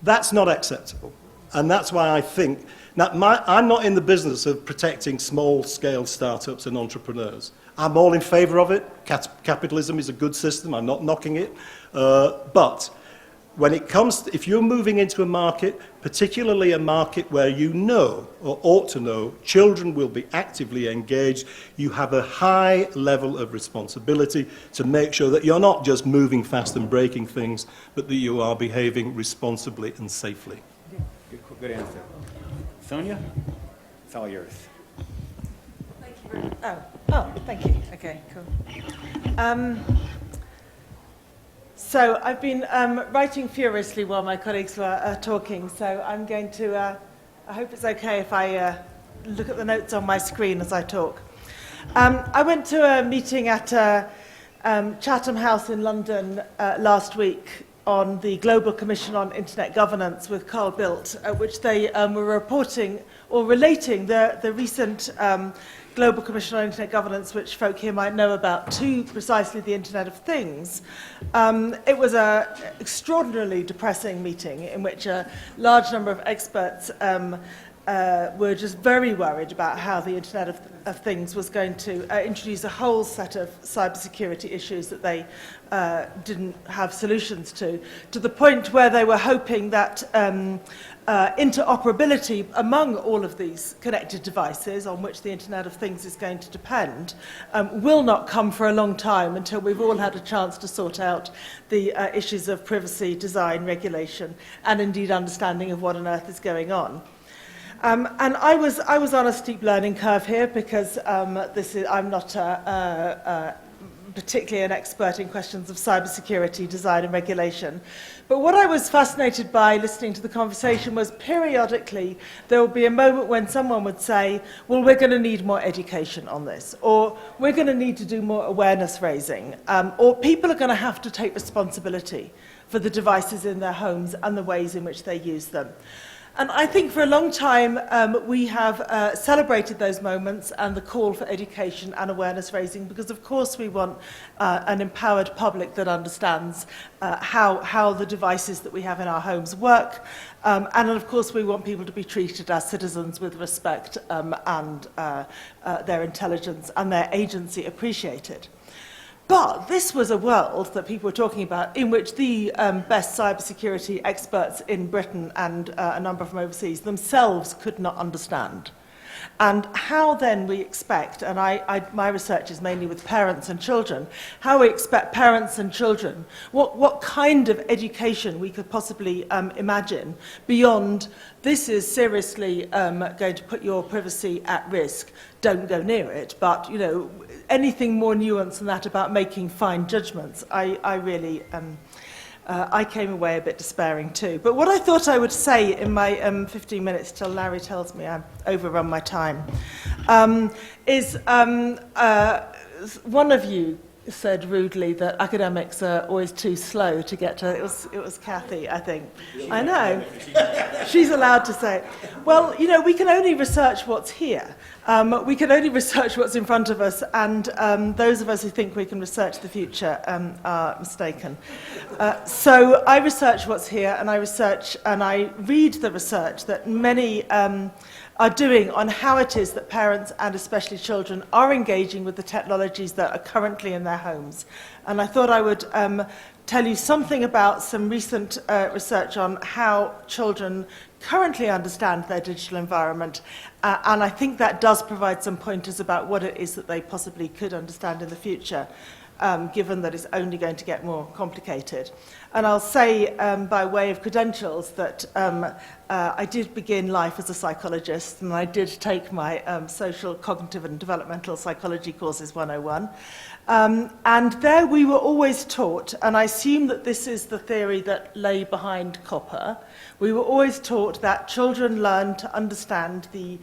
That's not acceptable. And that's why I think, now I'm not in the business of protecting small-scale startups and entrepreneurs. I'm all in favor of it. Capitalism is a good system. I'm not knocking it. But when it comes to, if you're moving into a market, particularly a market where you know or ought to know children will be actively engaged, you have a high level of responsibility to make sure that you're not just moving fast and breaking things, but that you are behaving responsibly and safely.
Good answer. Sonia, it's all yours.
Thank you. Okay, cool. So I've been writing furiously while my colleagues were talking, so I'm going to, I hope it's okay if I look at the notes on my screen as I talk. I went to a meeting at Chatham House in London last week on the Global Commission on Internet Governance with Carl Bildt, at which they were reporting or relating the recent Global Commission on Internet Governance, which folk here might know about, to precisely the Internet of Things. It was an extraordinarily depressing meeting in which a large number of experts were just very worried about how the Internet of Things was going to introduce a whole set of cybersecurity issues that they didn't have solutions to the point where they were hoping that interoperability among all of these connected devices on which the Internet of Things is going to depend will not come for a long time until we've all had a chance to sort out the issues of privacy, design, regulation, and indeed understanding of what on earth is going on. And I was on a steep learning curve here because I'm not particularly an expert in questions of cybersecurity, design and regulation. But what I was fascinated by listening to the conversation was periodically there would be a moment when someone would say, well, we're going to need more education on this, or we're going to need to do more awareness raising, or people are going to have to take responsibility for the devices in their homes and the ways in which they use them. And I think for a long time we have celebrated those moments and the call for education and awareness raising because of course we want an empowered public that understands how the devices that we have in our homes work, and of course we want people to be treated as citizens with respect and their intelligence and their agency appreciated. But this was a world that people were talking about in which the best cybersecurity experts in Britain and a number from overseas themselves could not understand. And how then we expect, and my research is mainly with parents and children, how we expect parents and children, what kind of education we could possibly imagine beyond this is seriously going to put your privacy at risk, don't go near it, but you know, anything more nuanced than that about making fine judgments, I really I came away a bit despairing too. But what I thought I would say in my 15 minutes till Larry tells me I've overrun my time is one of you said rudely that academics are always too slow to get to. It was Kathy, I think. I know. She's allowed to say it. Well, you know, we can only research what's here. We can only research what's in front of us, and those of us who think we can research the future are mistaken. So I research what's here, and I read the research that many are doing on how it is that parents and especially children are engaging with the technologies that are currently in their homes. And I thought I would tell you something about some recent research on how children currently understand their digital environment, and I think that does provide some pointers about what it is that they possibly could understand in the future, given that it's only going to get more complicated. And I'll say by way of credentials that I did begin life as a psychologist, and I did take my social, cognitive and developmental psychology courses 101. And there we were always taught, and I assume that this is the theory that lay behind copper, we were always taught that children learn to understand the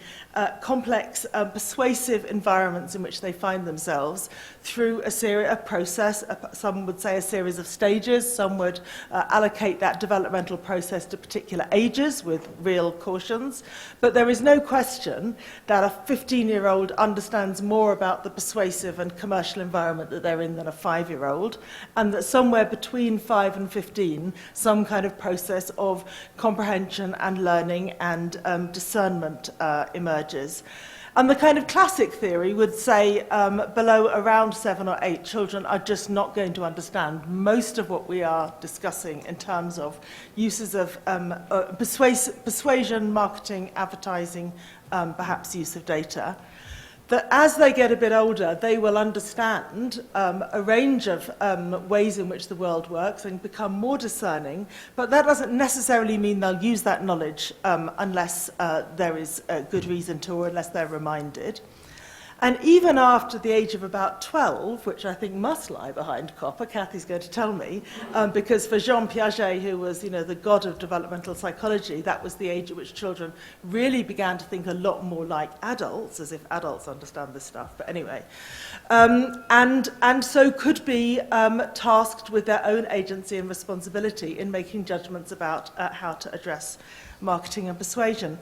complex, persuasive environments in which they find themselves through a process, some would say a series of stages, some would allocate that developmental process to particular ages with real cautions, but there is no question that a 15-year-old understands more about the persuasive and commercial environment that they're in than a 5-year-old, and that somewhere between 5 and 15, some kind of process of comprehension and learning and discernment emerges. And the kind of classic theory would say below around 7 or 8, children are just not going to understand most of what we are discussing in terms of uses of persuasion, marketing, advertising, perhaps use of data. That as they get a bit older, they will understand a range of ways in which the world works and become more discerning, but that doesn't necessarily mean they'll use that knowledge unless there is a good reason to, or unless they're reminded. And even after the age of about 12, which I think must lie behind copper, Kathy's going to tell me, because for Jean Piaget, who was, the god of developmental psychology, that was the age at which children really began to think a lot more like adults, as if adults understand this stuff. But anyway, and so could be tasked with their own agency and responsibility in making judgments about how to address marketing and persuasion.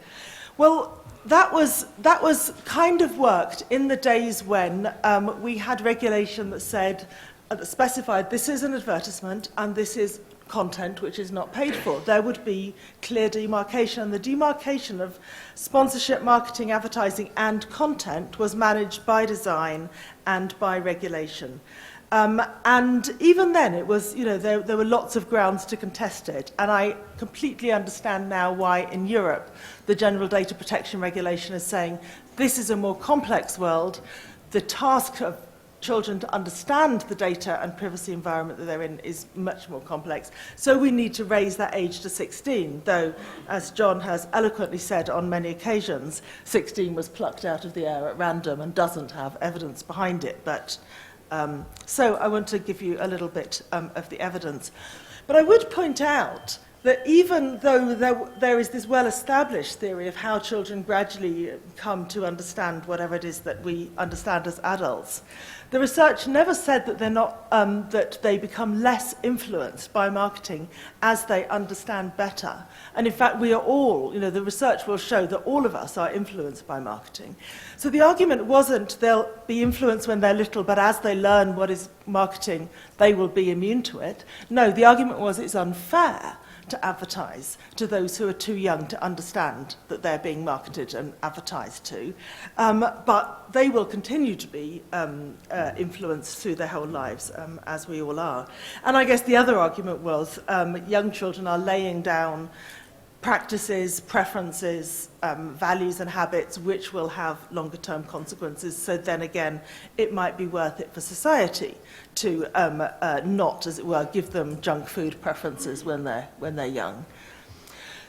Well, that was kind of worked in the days when we had regulation that said, that specified this is an advertisement and this is content which is not paid for. There would be clear demarcation, and the demarcation of sponsorship, marketing, advertising, and content was managed by design and by regulation. And even then, it was, there were lots of grounds to contest it. And I completely understand now why in Europe the General Data Protection Regulation is saying this is a more complex world. The task of children to understand the data and privacy environment that they're in is much more complex. So we need to raise that age to 16, though, as John has eloquently said on many occasions, 16 was plucked out of the air at random and doesn't have evidence behind it. But so I want to give you a little bit of the evidence. But I would point out that even though there is this well-established theory of how children gradually come to understand whatever it is that we understand as adults, the research never said that they're not, that they become less influenced by marketing as they understand better. And in fact, we are all, the research will show that all of us are influenced by marketing. So the argument wasn't they'll be influenced when they're little, but as they learn what is marketing, they will be immune to it. No, the argument was it's unfair to advertise to those who are too young to understand that they're being marketed and advertised to. But they will continue to be influenced through their whole lives, as we all are. And I guess the other argument was young children are laying down practices, preferences, values and habits which will have longer term consequences. So then again, it might be worth it for society to not, as it were, give them junk food preferences when they're young.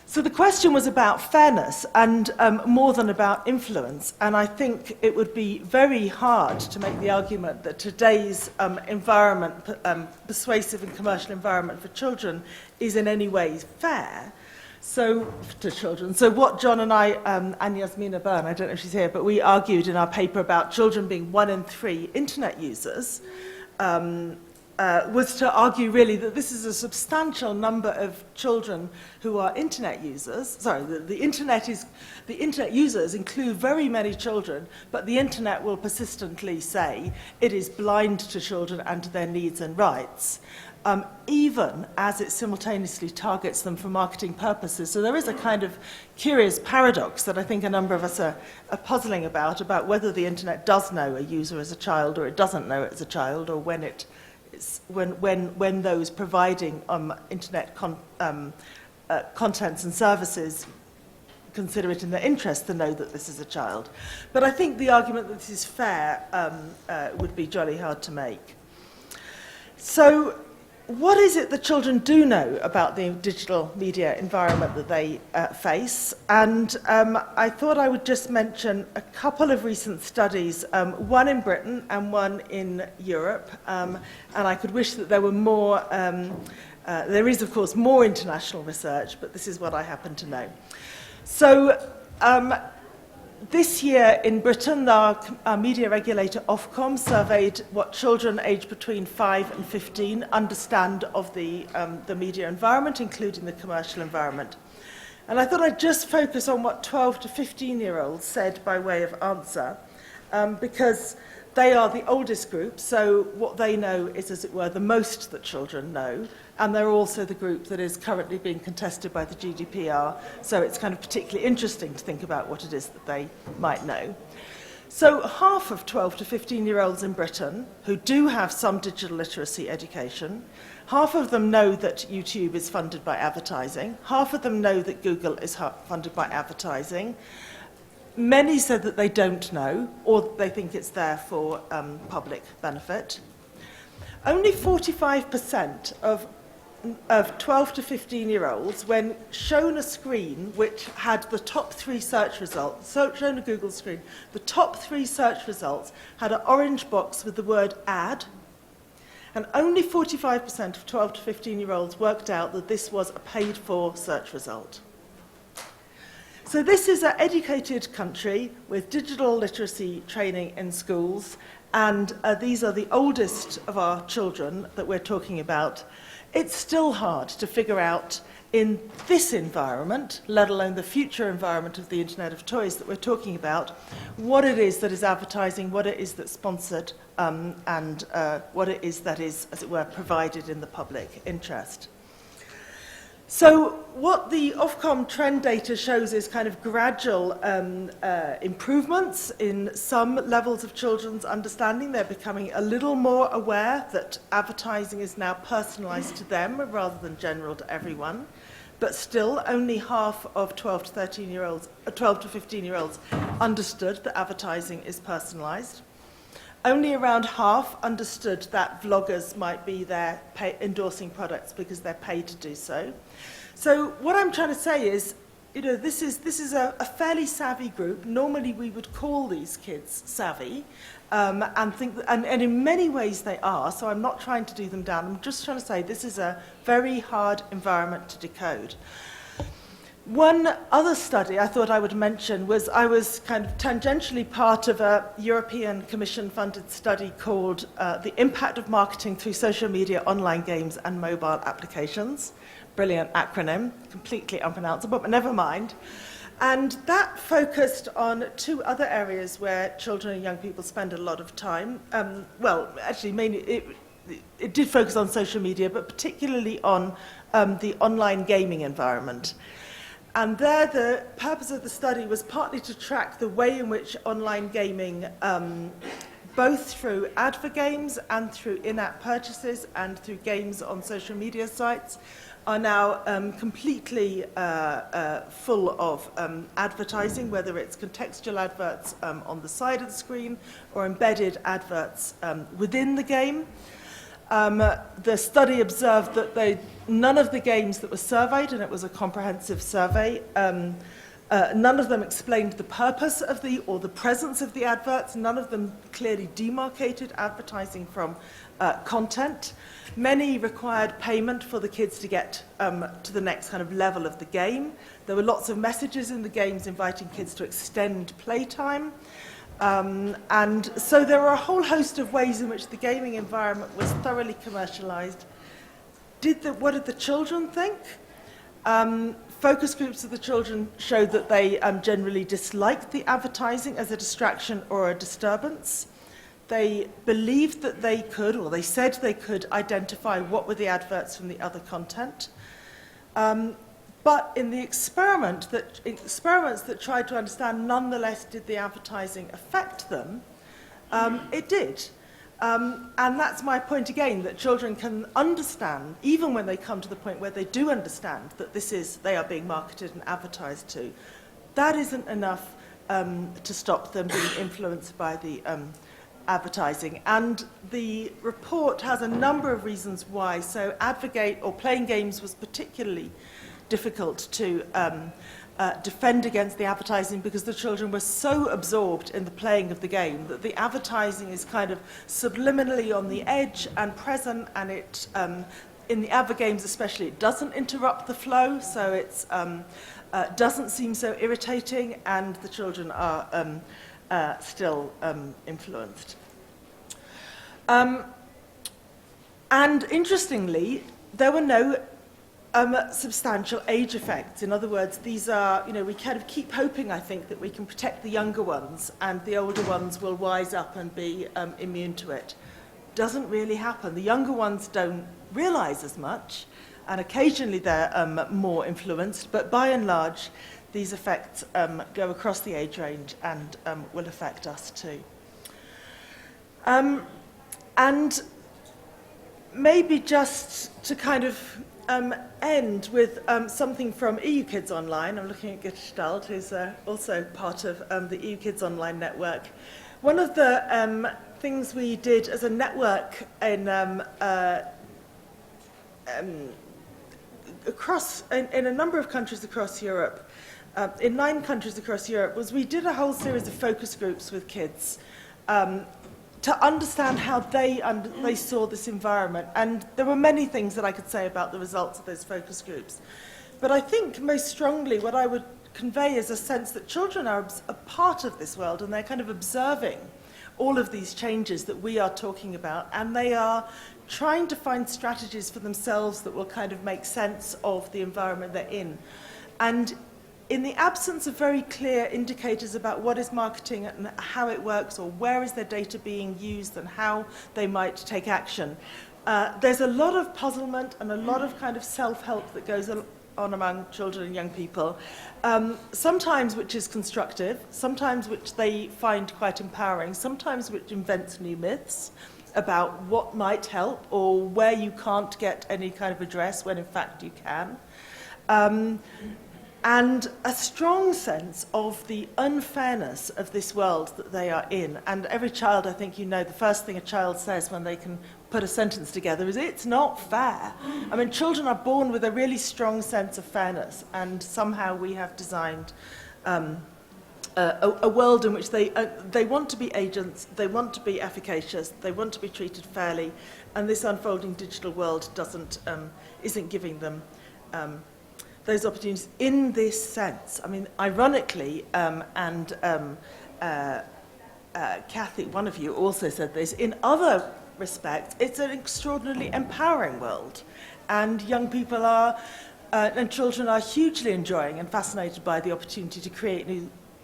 So the question was about fairness and more than about influence. And I think it would be very hard to make the argument that today's environment, persuasive and commercial environment for children is in any way fair. So, to children. So what John and I, and Yasmina Byrne, I don't know if she's here, but we argued in our paper about children being 1 in 3 internet users, was to argue really that this is a substantial number of children who are internet users. Sorry, the internet users include very many children, but the internet will persistently say it is blind to children and to their needs and rights. Even as it simultaneously targets them for marketing purposes. So there is a kind of curious paradox that I think a number of us are puzzling about whether the internet does know a user as a child or it doesn't know it as a child, or when when those providing internet contents and services consider it in their interest to know that this is a child. But I think the argument that this is fair would be jolly hard to make. So, what is it that children do know about the digital media environment that they face? And I thought I would just mention a couple of recent studies, one in Britain and one in Europe. And I could wish that there were more. There is, of course, more international research, but this is what I happen to know. So, this year in Britain, our media regulator Ofcom surveyed what children aged between 5 and 15 understand of the media environment, including the commercial environment. And I thought I'd just focus on what 12 to 15-year-olds said by way of answer, because they are the oldest group, so what they know is, as it were, the most that children know, and they're also the group that is currently being contested by the GDPR, so it's kind of particularly interesting to think about what it is that they might know. So half of 12 to 15-year-olds in Britain who do have some digital literacy education, half of them know that YouTube is funded by advertising, half of them know that Google is funded by advertising. Many said that they don't know, or they think it's there for public benefit. Only 45% of 12 to 15-year-olds, when shown a screen which had the top 3 search results, so shown a Google screen, the top 3 search results had an orange box with the word ad, and only 45% of 12 to 15-year-olds worked out that this was a paid-for search result. So this is an educated country with digital literacy training in schools, and these are the oldest of our children that we're talking about. It's still hard to figure out in this environment, let alone the future environment of the Internet of Toys that we're talking about, what it is that is advertising, what it is that's sponsored, and what it is that is, as it were, provided in the public interest. So what the Ofcom trend data shows is kind of gradual improvements in some levels of children's understanding. They're becoming a little more aware that advertising is now personalised to them rather than general to everyone. But still, only half of 12 to 15-year-olds understood that advertising is personalised. Only around half understood that vloggers might be there endorsing products because they're paid to do so. So what I'm trying to say is, this is a fairly savvy group. Normally we would call these kids savvy, and in many ways they are, so I'm not trying to do them down. I'm just trying to say this is a very hard environment to decode. One other study I thought I would mention was I was kind of tangentially part of a European Commission-funded study called The Impact of Marketing Through Social Media, Online Games and Mobile Applications. Brilliant acronym, completely unpronounceable, but never mind. And that focused on 2 other areas where children and young people spend a lot of time. Well, actually, mainly it did focus on social media, but particularly on the online gaming environment. And there, the purpose of the study was partly to track the way in which online gaming, both through advert games and through in-app purchases and through games on social media sites, are now completely full of advertising, whether it's contextual adverts on the side of the screen or embedded adverts within the game. The study observed that none of the games that were surveyed, and it was a comprehensive survey, none of them explained the purpose of or the presence of the adverts. None of them clearly demarcated advertising from content. Many required payment for the kids to get to the next kind of level of the game. There were lots of messages in the games inviting kids to extend playtime. And so there were a whole host of ways in which the gaming environment was thoroughly commercialized. What did the children think? Focus groups of the children showed that they generally disliked the advertising as a distraction or a disturbance. They believed that they could, or they said they could, identify what were the adverts from the other content. But in the experiments that tried to understand, nonetheless, did the advertising affect them, it did. And that's my point again, that children can understand, even when they come to the point where they do understand that they are being marketed and advertised to. That isn't enough to stop them being influenced by the advertising. And the report has a number of reasons why. So advocate or playing games was particularly difficult to defend against the advertising because the children were so absorbed in the playing of the game that the advertising is kind of subliminally on the edge and present, and it in the advert games especially, it doesn't interrupt the flow, so it doesn't seem so irritating, and the children are still influenced. And interestingly, there were no substantial age effects. In other words, these are, we kind of keep hoping, I think, that we can protect the younger ones and the older ones will wise up and be immune to it. Doesn't really happen. The younger ones don't realize as much, and occasionally they're more influenced, but by and large, these effects go across the age range and will affect us too. And maybe just to kind of end with something from EU Kids Online. I'm looking at Gestalt, who's also part of the EU Kids Online network. One of the things we did as a network in a number of countries across Europe, in 9 countries across Europe, was we did a whole series of focus groups with kids to understand how they saw this environment. And there were many things that I could say about the results of those focus groups. But I think most strongly what I would convey is a sense that children are a part of this world, and they're kind of observing all of these changes that we are talking about, and they are trying to find strategies for themselves that will kind of make sense of the environment they're in. And in the absence of very clear indicators about what is marketing and how it works, or where is their data being used and how they might take action, there's a lot of puzzlement and a lot of kind of self-help that goes on among children and young people, sometimes which is constructive, sometimes which they find quite empowering, sometimes which invents new myths about what might help or where you can't get any kind of redress when in fact you can. And a strong sense of the unfairness of this world that they are in. And every child, I think you know, the first thing a child says when they can put a sentence together is, "It's not fair." I mean, children are born with a really strong sense of fairness, and somehow we have designed a world in which they want to be agents, they want to be efficacious, they want to be treated fairly, and this unfolding digital world isn't giving them those opportunities in this sense. I mean, ironically, Kathy, one of you also said this, in other respects, it's an extraordinarily empowering world. And young people and children are hugely enjoying and fascinated by the opportunity to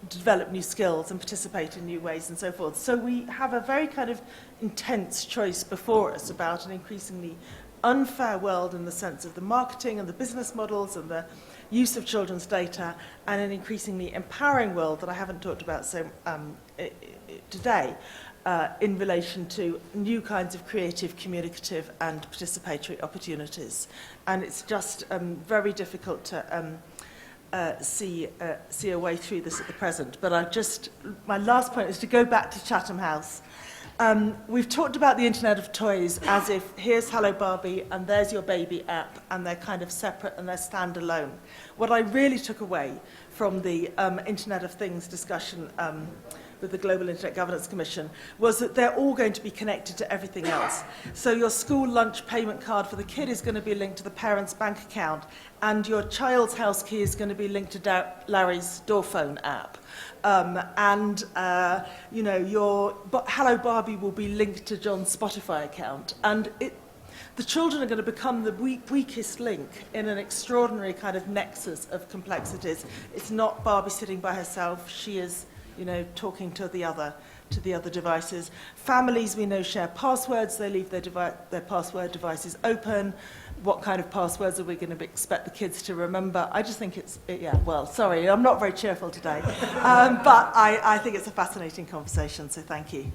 develop new skills and participate in new ways and so forth. So we have a very kind of intense choice before us about an increasingly unfair world in the sense of the marketing and the business models and the use of children's data, and an increasingly empowering world that I haven't talked about so today in relation to new kinds of creative, communicative and participatory opportunities. And it's just very difficult to see a way through this at the present. But my last point is to go back to Chatham House. We've talked about the Internet of Toys as if here's Hello Barbie and there's your baby app, and they're kind of separate and they're standalone. What I really took away from the Internet of Things discussion with the Global Internet Governance Commission was that they're all going to be connected to everything else. So your school lunch payment card for the kid is going to be linked to the parent's bank account, and your child's house key is going to be linked to Larry's door phone app. Your Hello Barbie will be linked to John's Spotify account. And the children are going to become the weakest link in an extraordinary kind of nexus of complexities. It's not Barbie sitting by herself. She is, talking to the other devices. Families, we know, share passwords. They leave their password devices open. What kind of passwords are we going to expect the kids to remember? I just think sorry, I'm not very cheerful today. But I think it's a fascinating conversation, so thank you.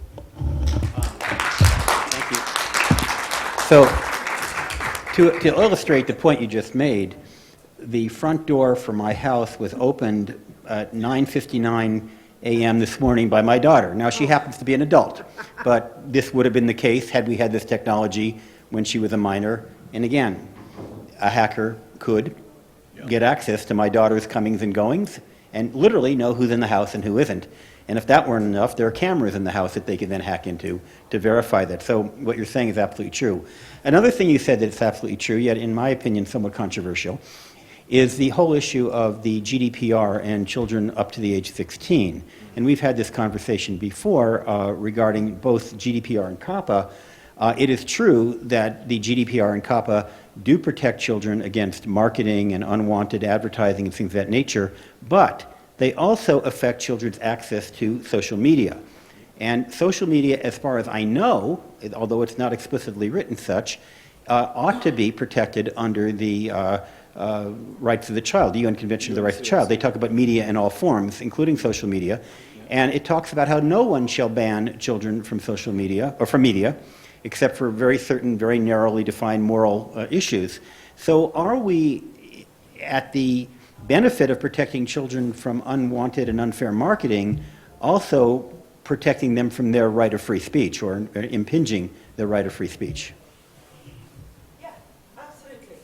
Thank you. So, to illustrate the point you just made, the front door for my house was opened at 9:59 a.m. this morning by my daughter. Now, she happens to be an adult, but this would have been the case had we had this technology when she was a minor. And again, a hacker could get access to my daughter's comings and goings and literally know who's in the house and who isn't. And if that weren't enough, there are cameras in the house that they can then hack into to verify that. So what you're saying is absolutely true. Another thing you said that's absolutely true, yet in my opinion somewhat controversial, is the whole issue of the GDPR and children up to the age 16. And we've had this conversation before regarding both GDPR and COPPA. It is true that the GDPR and COPPA do protect children against marketing and unwanted advertising and things of that nature, but they also affect children's access to social media. And social media, as far as I know, although it's not explicitly written such, ought to be protected under the rights of the child, the UN Convention of the Rights of the Child. They talk about media in all forms, including social media, and it talks about how no one shall ban children from social media, or from media, except for very certain, very narrowly defined moral issues. So are we at the benefit of protecting children from unwanted and unfair marketing, also protecting them from their right of free speech, or impinging their right of free speech?
Yeah, absolutely.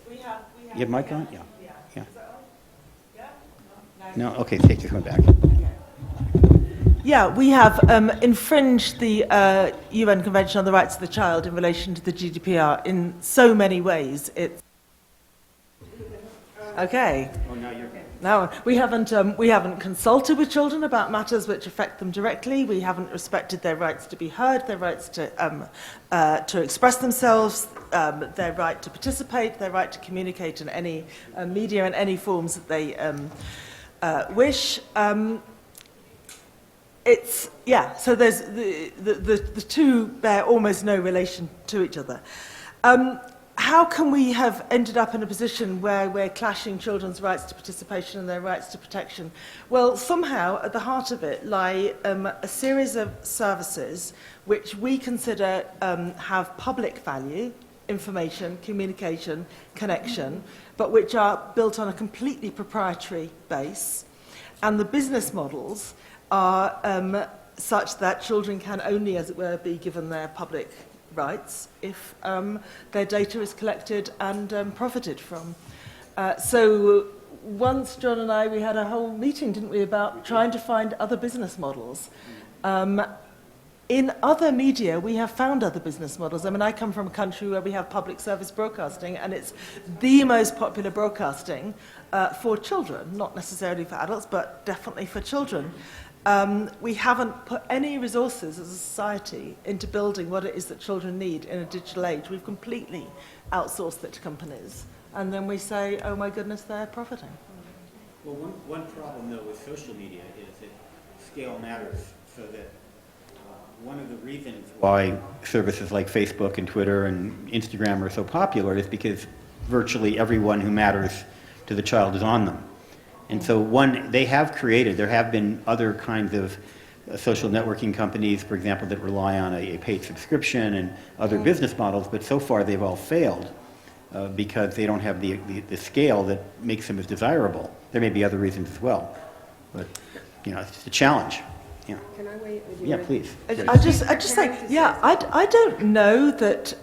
You have mic on? Yeah.
Yeah.
Yeah.
No?
No? Okay, take this one back.
Yeah, we have infringed the UN Convention on the Rights of the Child in relation to the GDPR in so many ways. It's okay.
Oh, now you're
No, we haven't consulted with children about matters which affect them directly. We haven't respected their rights to be heard, their rights to express themselves, their right to participate, their right to communicate in any media in any forms that they wish. So there's the two bear almost no relation to each other. How can we have ended up in a position where we're clashing children's rights to participation and their rights to protection? Well, somehow at the heart of it lie a series of services which we consider have public value, information, communication, connection, but which are built on a completely proprietary base. And the business models are such that children can only, as it were, be given their public rights if their data is collected and profited from. So once John and I, we had a whole meeting, didn't we, about trying to find other business models. In other media, we have found other business models. I mean, I come from a country where we have public service broadcasting, and it's the most popular broadcasting for children, not necessarily for adults, but definitely for children. We haven't put any resources as a society into building what it is that children need in a digital age. We've completely outsourced it to companies. And then we say, oh my goodness, they're profiting.
Well, one problem, though, with social media is that scale matters, so that one of the reasons why services like Facebook and Twitter and Instagram are so popular is because virtually everyone who matters to the child is on them. And so there have been other kinds of social networking companies, for example, that rely on a paid subscription and other business models, but so far they've all failed because they don't have the scale that makes them as desirable. There may be other reasons as well, but it's a challenge. Yeah.
Can I wait?
Yeah, please.
I just say, yeah, I don't know that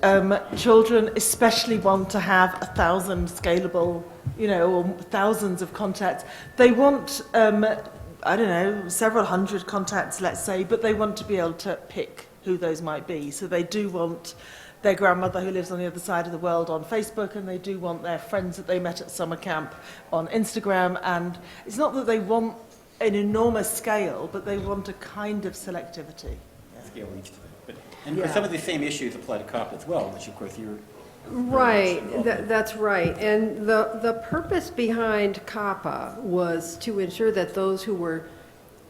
children especially want to have 1,000 scalable, or thousands of contacts. They want, I don't know, several hundred contacts, let's say, but they want to be able to pick who those might be. So they do want their grandmother who lives on the other side of the world on Facebook, and they do want their friends that they met at summer camp on Instagram. And it's not that they want an enormous scale, but they want a kind of selectivity.
Scale each to it. And some of the same issues apply to COP as well, which of course you're...
Right, that's right. And the purpose behind COPPA was to ensure that those who were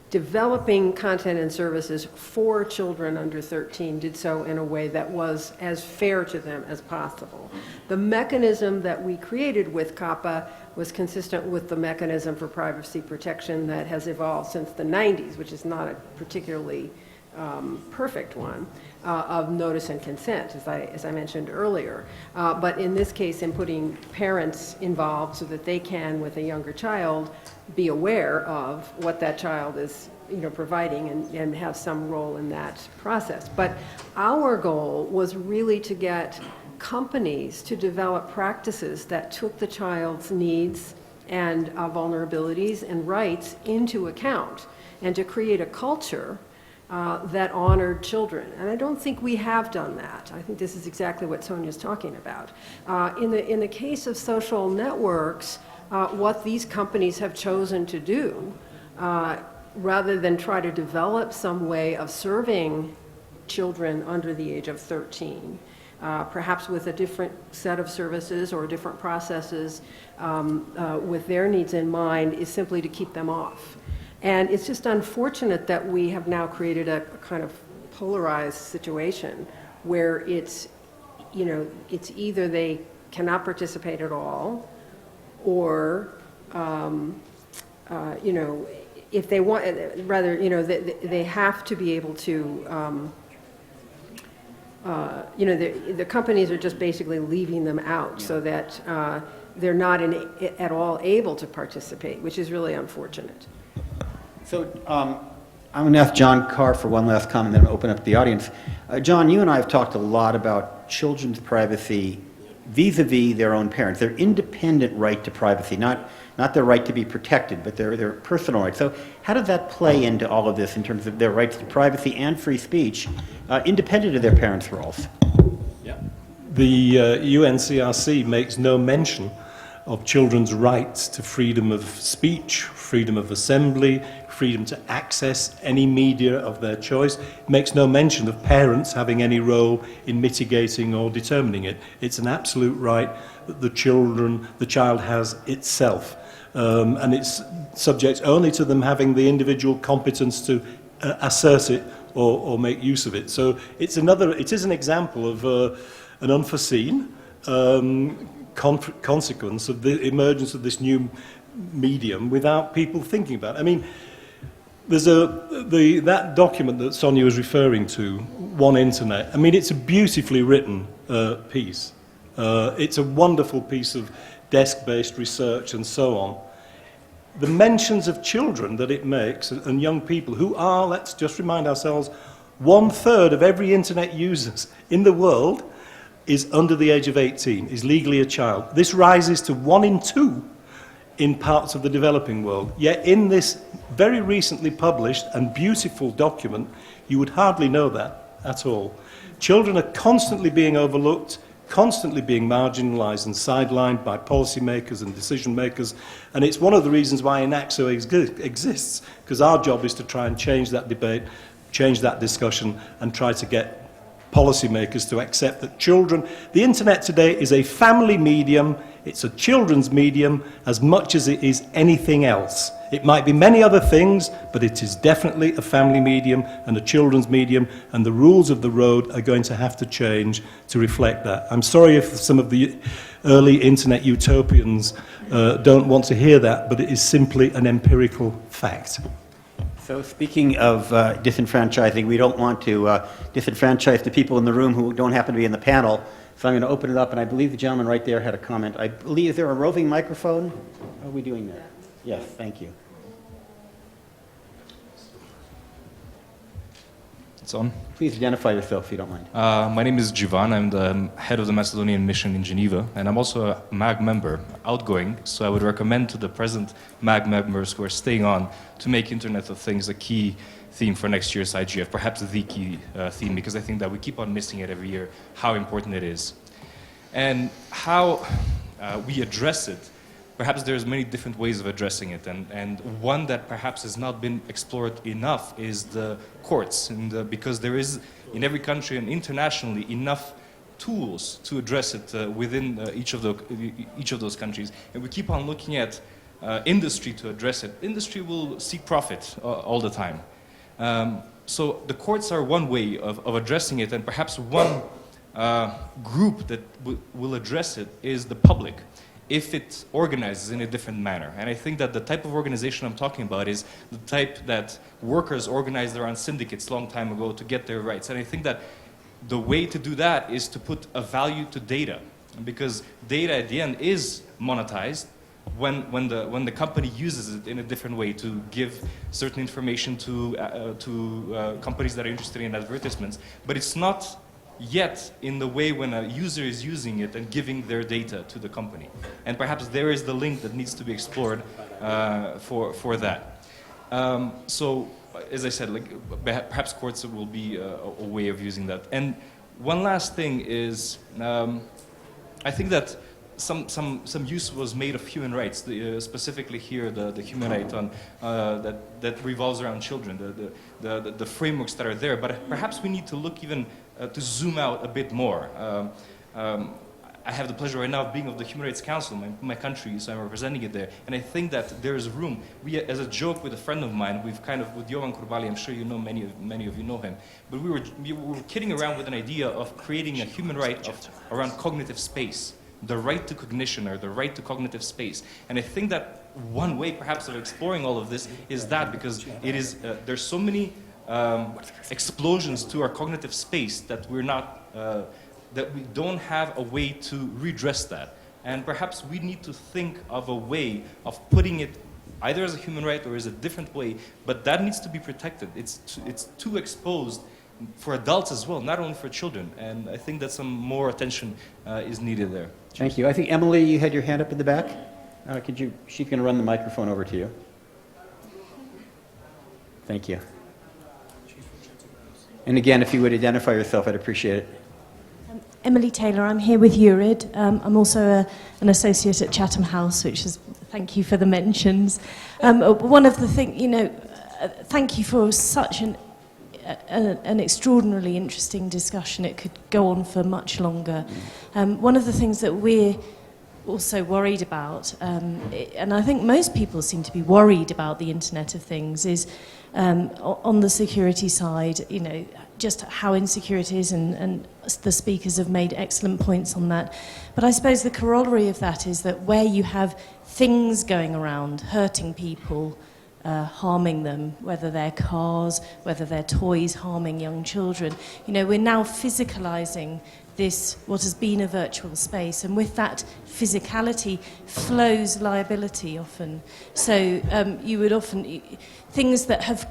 developing content and services for children under 13 did so in a way that was as fair to them as possible. The mechanism that we created with COPPA was consistent with the mechanism for privacy protection that has evolved since the 90s, which is not a particularly perfect one, of notice and consent, as I mentioned earlier. But in this case, in putting parents involved so that they can, with a younger child, be aware of what that child is providing and have some role in that process. But our goal was really to get companies to develop practices that took the child's needs and vulnerabilities and rights into account, and to create a culture that honored children. And I don't think we have done that. I think this is exactly what Sonia's talking about. In the case of social networks, what these companies have chosen to do, rather than try to develop some way of serving children under the age of 13, perhaps with a different set of services or different processes with their needs in mind, is simply to keep them off. And it's just unfortunate that we have now created a kind of polarized situation where it's either they cannot participate at all, or, you know, if they want, rather, you know, they have to be able to, you know, the companies are just basically leaving them out so that they're not at all able to participate, which is really unfortunate.
So I'm going to ask John Carr for one last comment, then open up to the audience. John, you and I have talked a lot about children's privacy vis-a-vis their own parents, their independent right to privacy, not their right to be protected, but their personal rights. So how does that play into all of this in terms of their rights to privacy and free speech, independent of their parents' roles?
Yeah. The UNCRC makes no mention of children's rights to freedom of speech, freedom of assembly, freedom to access any media of their choice. It makes no mention of parents having any role in mitigating or determining it. It's an absolute right that the child has itself. And it's subject only to them having the individual competence to assert it or make use of it. So it is an example of an unforeseen consequence of the emergence of this new medium without people thinking about it. I mean, there's that document that Sonia was referring to, One Internet. I mean, it's a beautifully written piece. It's a wonderful piece of desk-based research and so on. The mentions of children that it makes and young people who are, let's just remind ourselves, 1/3 of every internet users in the world is under the age of 18, is legally a child. This rises to 1 in 2 in parts of the developing world. Yet in this very recently published and beautiful document, you would hardly know that at all. Children are constantly being overlooked, constantly being marginalized and sidelined by policymakers and decision makers, and it's one of the reasons why eNACSO exists, because our job is to try and change that debate, change that discussion, and try to get policymakers to accept that children, the internet today is a family medium, it's a children's medium as much as it is anything else. It might be many other things, but it is definitely a family medium and a children's medium, and the rules of the road are going to have to change to reflect that. I'm sorry if some of the early internet utopians don't want to hear that, but it is simply an empirical fact.
So speaking of disenfranchising, we don't want to disenfranchise the people in the room who don't happen to be in the panel. So I'm going to open it up, and I believe the gentleman right there had a comment. I believe, is there a roving microphone? How are we doing that? Yes, thank you.
It's on.
Please identify yourself if you don't mind.
My name is Jivan. I'm the head of the Macedonian mission in Geneva, and I'm also a MAG member, outgoing, so I would recommend to the present MAG members who are staying on to make Internet of Things a key theme for next year's IGF, perhaps the key theme, because I think that we keep on missing it every year, how important it is. And how we address it, perhaps there's many different ways of addressing it, and one that perhaps has not been explored enough is the courts, because there is in every country and internationally enough tools to address it within each of those countries, and we keep on looking at industry to address it. Industry will seek profit all the time. So the courts are one way of addressing it, and perhaps one group that will address it is the public, if it organizes in a different manner. And I think that the type of organization I'm talking about is the type that workers organized around syndicates a long time ago to get their rights. And I think that the way to do that is to put a value to data, because data at the end is monetized when the company uses it in a different way to give certain information to companies that are interested in advertisements. But it's not yet in the way when a user is using it and giving their data to the company. And perhaps there is the link that needs to be explored for that. So, as I said, perhaps courts will be a way of using that. And one last thing is, I think that some use was made of human rights, specifically here the human right on, that revolves around children, the frameworks that are there. But perhaps we need to look even to zoom out a bit more. I have the pleasure right now of being of the Human Rights Council, my country, so I'm representing it there. And I think that there is room. We, as a joke with a friend of mine, we've kind of, with Jovan Kurbali, I'm sure you know, many of you know him, but we were kidding around with an idea of creating a human right around cognitive space. the right to cognition or the right to cognitive space. And I think that one way perhaps of exploring all of this is that, because it is, there's so many explosions to our cognitive space that we're not, that we don't have a way to redress that. And perhaps we need to think of a way of putting it either as a human right or as a different way, but that needs to be protected. It's too exposed for adults as well, not only for children. And I think that some more attention is needed there.
Thank you. I think, Emily, you had your hand up in the back. She's going to run the microphone over to you. Thank you. And again, if you would identify yourself, I'd appreciate it.
Emily Taylor, I'm here with URID. I'm also an associate at Chatham House, which is, thank you for the mentions. One of the things, thank you for such an extraordinarily interesting discussion. It could go on for much longer. One of the things that we're also worried about, and I think most people seem to be worried about the Internet of Things, is on the security side, just how insecure it is, and the speakers have made excellent points on that. But I suppose the corollary of that is that where you have things going around, hurting people, harming them, whether they're cars, whether they're toys harming young children, we're now physicalizing this, what has been a virtual space, and with that physicality flows liability often. So you would often, things that have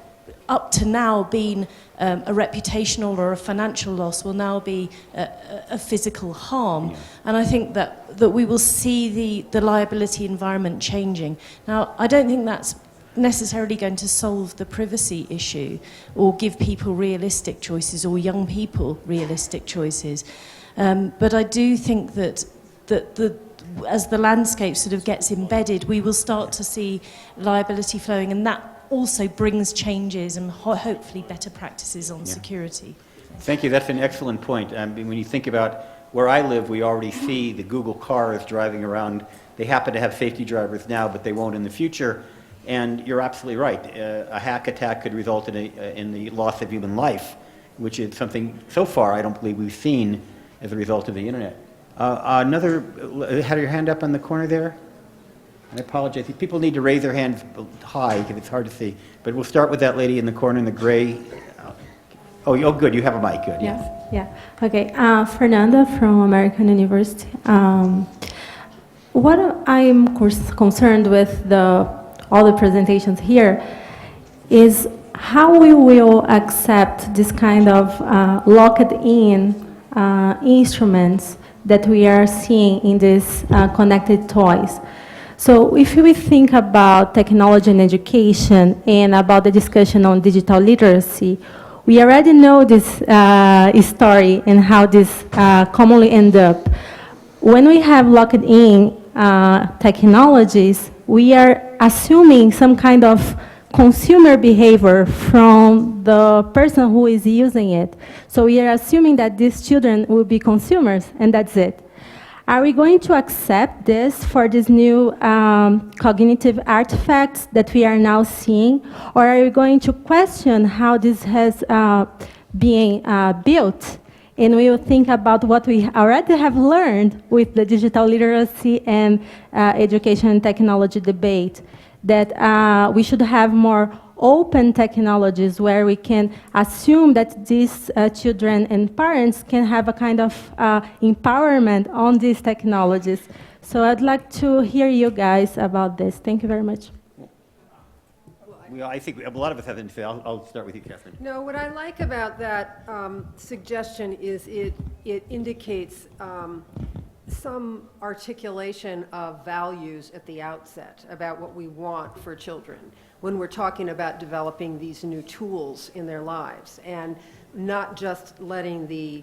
up to now been a reputational or a financial loss will now be a physical harm. Yeah. And I think that we will see the liability environment changing. Now, I don't think that's necessarily going to solve the privacy issue or give people realistic choices or young people realistic choices. But I do think that as the landscape sort of gets embedded, we will start to see liability flowing, and that also brings changes and hopefully better practices on security.
Thank you. That's an excellent point. When you think about where I live, we already see the Google cars driving around. They happen to have safety drivers now, but they won't in the future. And you're absolutely right. A hack attack could result in the loss of human life, which is something so far I don't believe we've seen as a result of the internet. Another, had your hand up on the corner there? I apologize. People need to raise their hands high because it's hard to see. But we'll start with that lady in the corner in the gray. Oh, good. You have a mic. Good.
Yes. Yeah. Okay. Fernanda from American University. What I'm concerned with all the presentations here is how we will accept this kind of locked-in instruments that we are seeing in these connected toys. So if we think about technology and education and about the discussion on digital literacy, we already know this story and how this commonly ends up. When we have locked-in technologies, we are assuming some kind of consumer behavior from the person who is using it. So we are assuming that these children will be consumers, and that's it. Are we going to accept this for these new cognitive artifacts that we are now seeing? Or are we going to question how this has been built? And we will think about what we already have learned with the digital literacy and education and technology debate, that we should have more open technologies where we can assume that these children and parents can have a kind of empowerment on these technologies. So I'd like to hear you guys about this. Thank you very much.
Well, I think a lot of us have to say. I'll start with you, Catherine.
No, what I like about that suggestion is it indicates some articulation of values at the outset about what we want for children when we're talking about developing these new tools in their lives, and not just letting the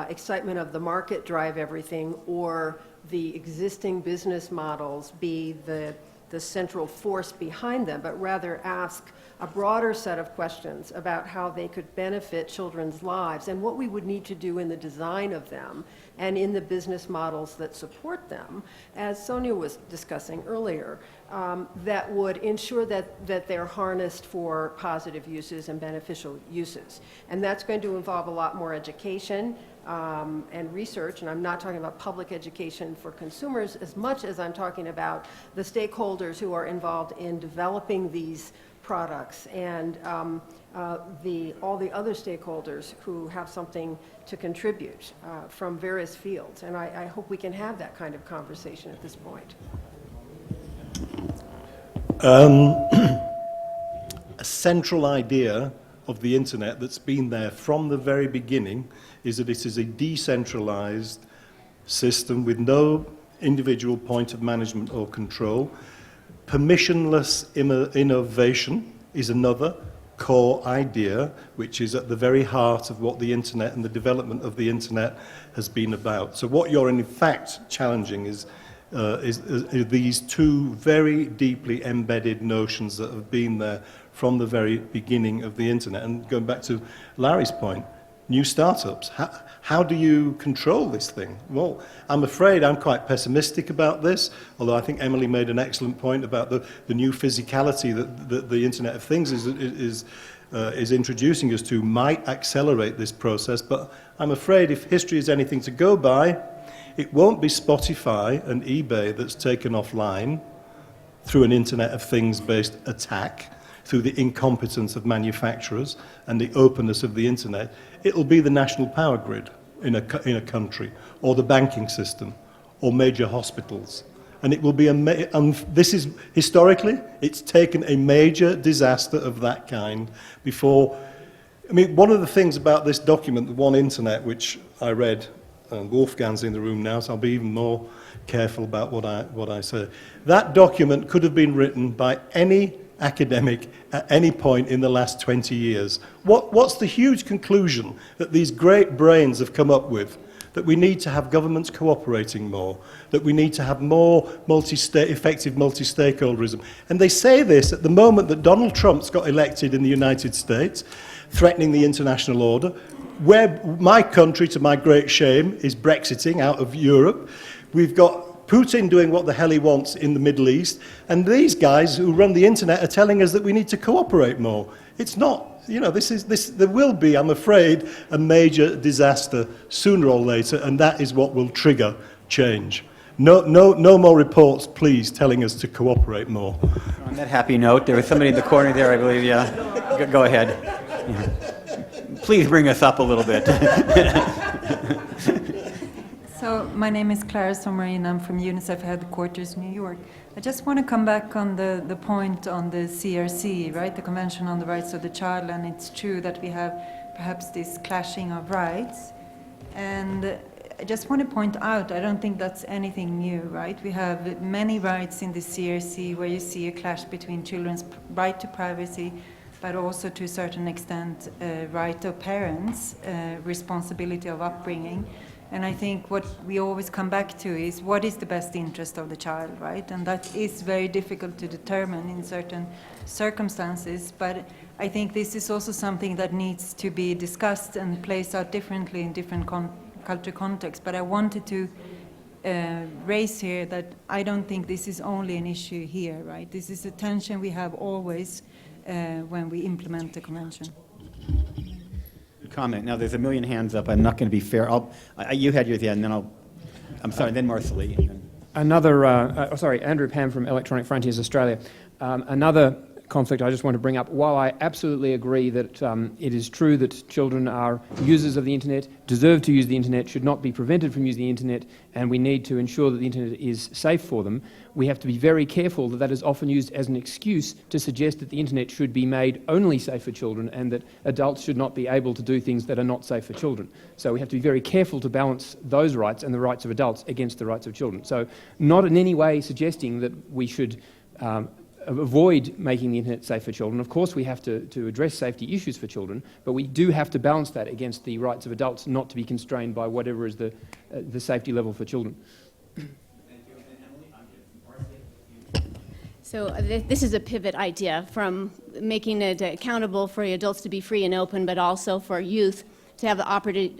excitement of the market drive everything or the existing business models be the central force behind them, but rather ask a broader set of questions about how they could benefit children's lives and what we would need to do in the design of them and in the business models that support them, as Sonia was discussing earlier. that would ensure that they're harnessed for positive uses and beneficial uses. And that's going to involve a lot more education and research, and I'm not talking about public education for consumers as much as I'm talking about the stakeholders who are involved in developing these products and all the other stakeholders who have something to contribute from various fields. And I hope we can have that kind of conversation at this point.
A central idea of the internet that's been there from the very beginning is that it is a decentralized system with no individual point of management or control. Permissionless innovation is another core idea, which is at the very heart of what the internet and the development of the internet has been about. So what you're in fact challenging is these two very deeply embedded notions that have been there from the very beginning of the internet. And going back to Larry's point, new startups, how do you control this thing? Well, I'm afraid I'm quite pessimistic about this, although I think Emily made an excellent point about the new physicality that the Internet of Things is introducing us to might accelerate this process. But I'm afraid if history is anything to go by, it won't be Spotify and eBay that's taken offline through an Internet of Things-based attack, through the incompetence of manufacturers and the openness of the Internet. It'll be the national power grid in a country, or the banking system, or major hospitals. And it will be this is, historically, it's taken a major disaster of that kind before. I mean, one of the things about this document, the One Internet, which I read, and Wolfgang's in the room now, so I'll be even more careful about what I say. That document could have been written by any academic at any point in the last 20 years. What's the huge conclusion that these great brains have come up with? That we need to have governments cooperating more, that we need to have more effective multi-stakeholderism. And they say this at the moment that Donald Trump's got elected in the United States, threatening the international order, where my country, to my great shame, is Brexiting out of Europe. We've got Putin doing what the hell he wants in the Middle East, and these guys who run the internet are telling us that we need to cooperate more. It's not, you know, there will be, I'm afraid, a major disaster sooner or later, and that is what will trigger change. No more reports, please, telling us to cooperate more.
On that happy note, there was somebody in the corner there, I believe, yeah. Go ahead. Yeah. Please bring us up a little bit.
So my name is Clara Sommarine. I'm from UNICEF headquarters, New York. I just want to come back on the point on the CRC, right, the Convention on the Rights of the Child, and it's true that we have perhaps this clashing of rights. And I just want to point out, I don't think that's anything new, right? We have many rights in the CRC where you see a clash between children's right to privacy, but also to a certain extent right of parents, responsibility of upbringing. And I think what we always come back to is what is the best interest of the child, right? And that is very difficult to determine in certain circumstances, but I think this is also something that needs to be discussed and plays out differently in different culture contexts. But I wanted to raise here that I don't think this is only an issue here, right? This is a tension we have always when we implement the convention.
Comment. Now, there's a million hands up. I'm not going to be fair. You had yours, and then I'm sorry, then Marcelie.
Another, Andrew Pam from Electronic Frontiers Australia. Another conflict I just want to bring up. While I absolutely agree that it is true that children are users of the internet, deserve to use the internet, should not be prevented from using the internet, and we need to ensure that the internet is safe for them, we have to be very careful that that is often used as an excuse to suggest that the internet should be made only safe for children and that adults should not be able to do things that are not safe for children. So we have to be very careful to balance those rights and the rights of adults against the rights of children. So not in any way suggesting that we should avoid making the internet safe for children. Of course we have to address safety issues for children, but we do have to balance that against the rights of adults not to be constrained by whatever is the safety level for children.
So this is a pivot idea from making it accountable for adults to be free and open, but also for youth to have the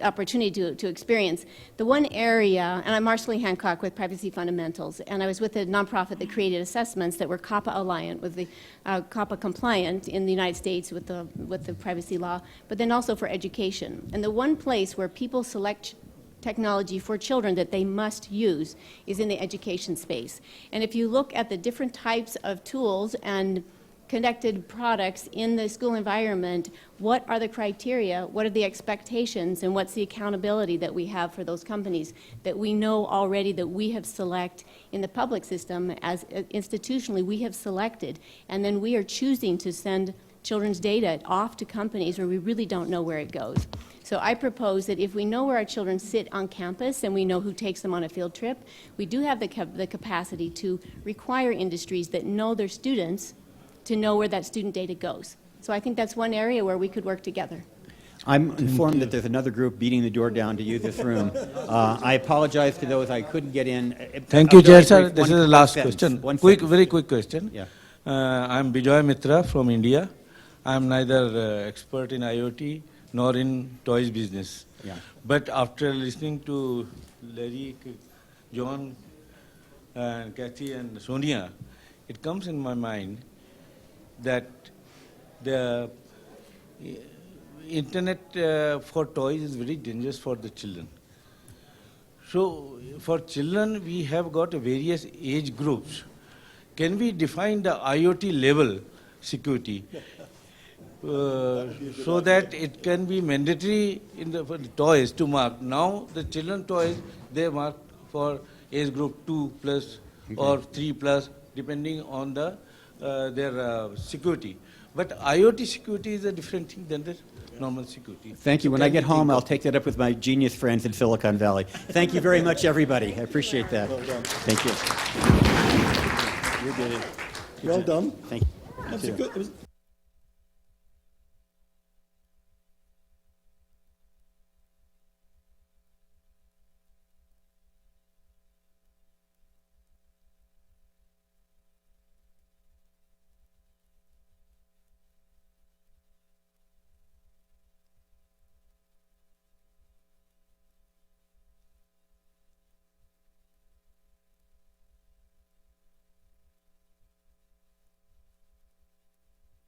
opportunity to experience. The one area, and I'm Marceline Hancock with Privacy Fundamentals, and I was with a nonprofit that created assessments that were COPPA aligned, with the COPPA compliant in the United States with the privacy law, but then also for education. And the one place where people select technology for children that they must use is in the education space. And if you look at the different types of tools and connected products in the school environment, what are the criteria, what are the expectations, and what's the accountability that we have for those companies that we know already that we have select in the public system as institutionally we have selected, and then we are choosing to send children's data off to companies where we really don't know where it goes. So I propose that if we know where our children sit on campus and we know who takes them on a field trip, we do have the capacity to require industries that know their students to know where that student data goes. So I think that's one area where we could work together.
I'm informed that there's another group beating the door down to use this room. I apologize to those I couldn't get in.
Thank you,
Very
Chair, sir.
brief,
This is
one
the last
sentence,
question.
one
Quick,
sentence.
very quick question.
Yeah.
I'm Bijoy Mitra from India. I'm neither expert in IoT nor in toys business.
Yeah.
But after listening to Larry, John, and Kathy and Sonia, it comes in my mind that the internet for toys is very dangerous for the children. So for children, we have got various age groups. Can we define the IoT level security so that it can be mandatory for the toys to mark? Now the children toys, they mark for age group 2+ or 3+, depending on the their security. But IoT security is a different thing than the normal security.
Thank you.
So
When
can
I get
we
home,
think
I'll
of-
take that up with my genius friends in Silicon Valley. Thank you very much, everybody. I appreciate that.
Well done.
Thank you.
You're good. Well done.
Thank you.
That was a good, it was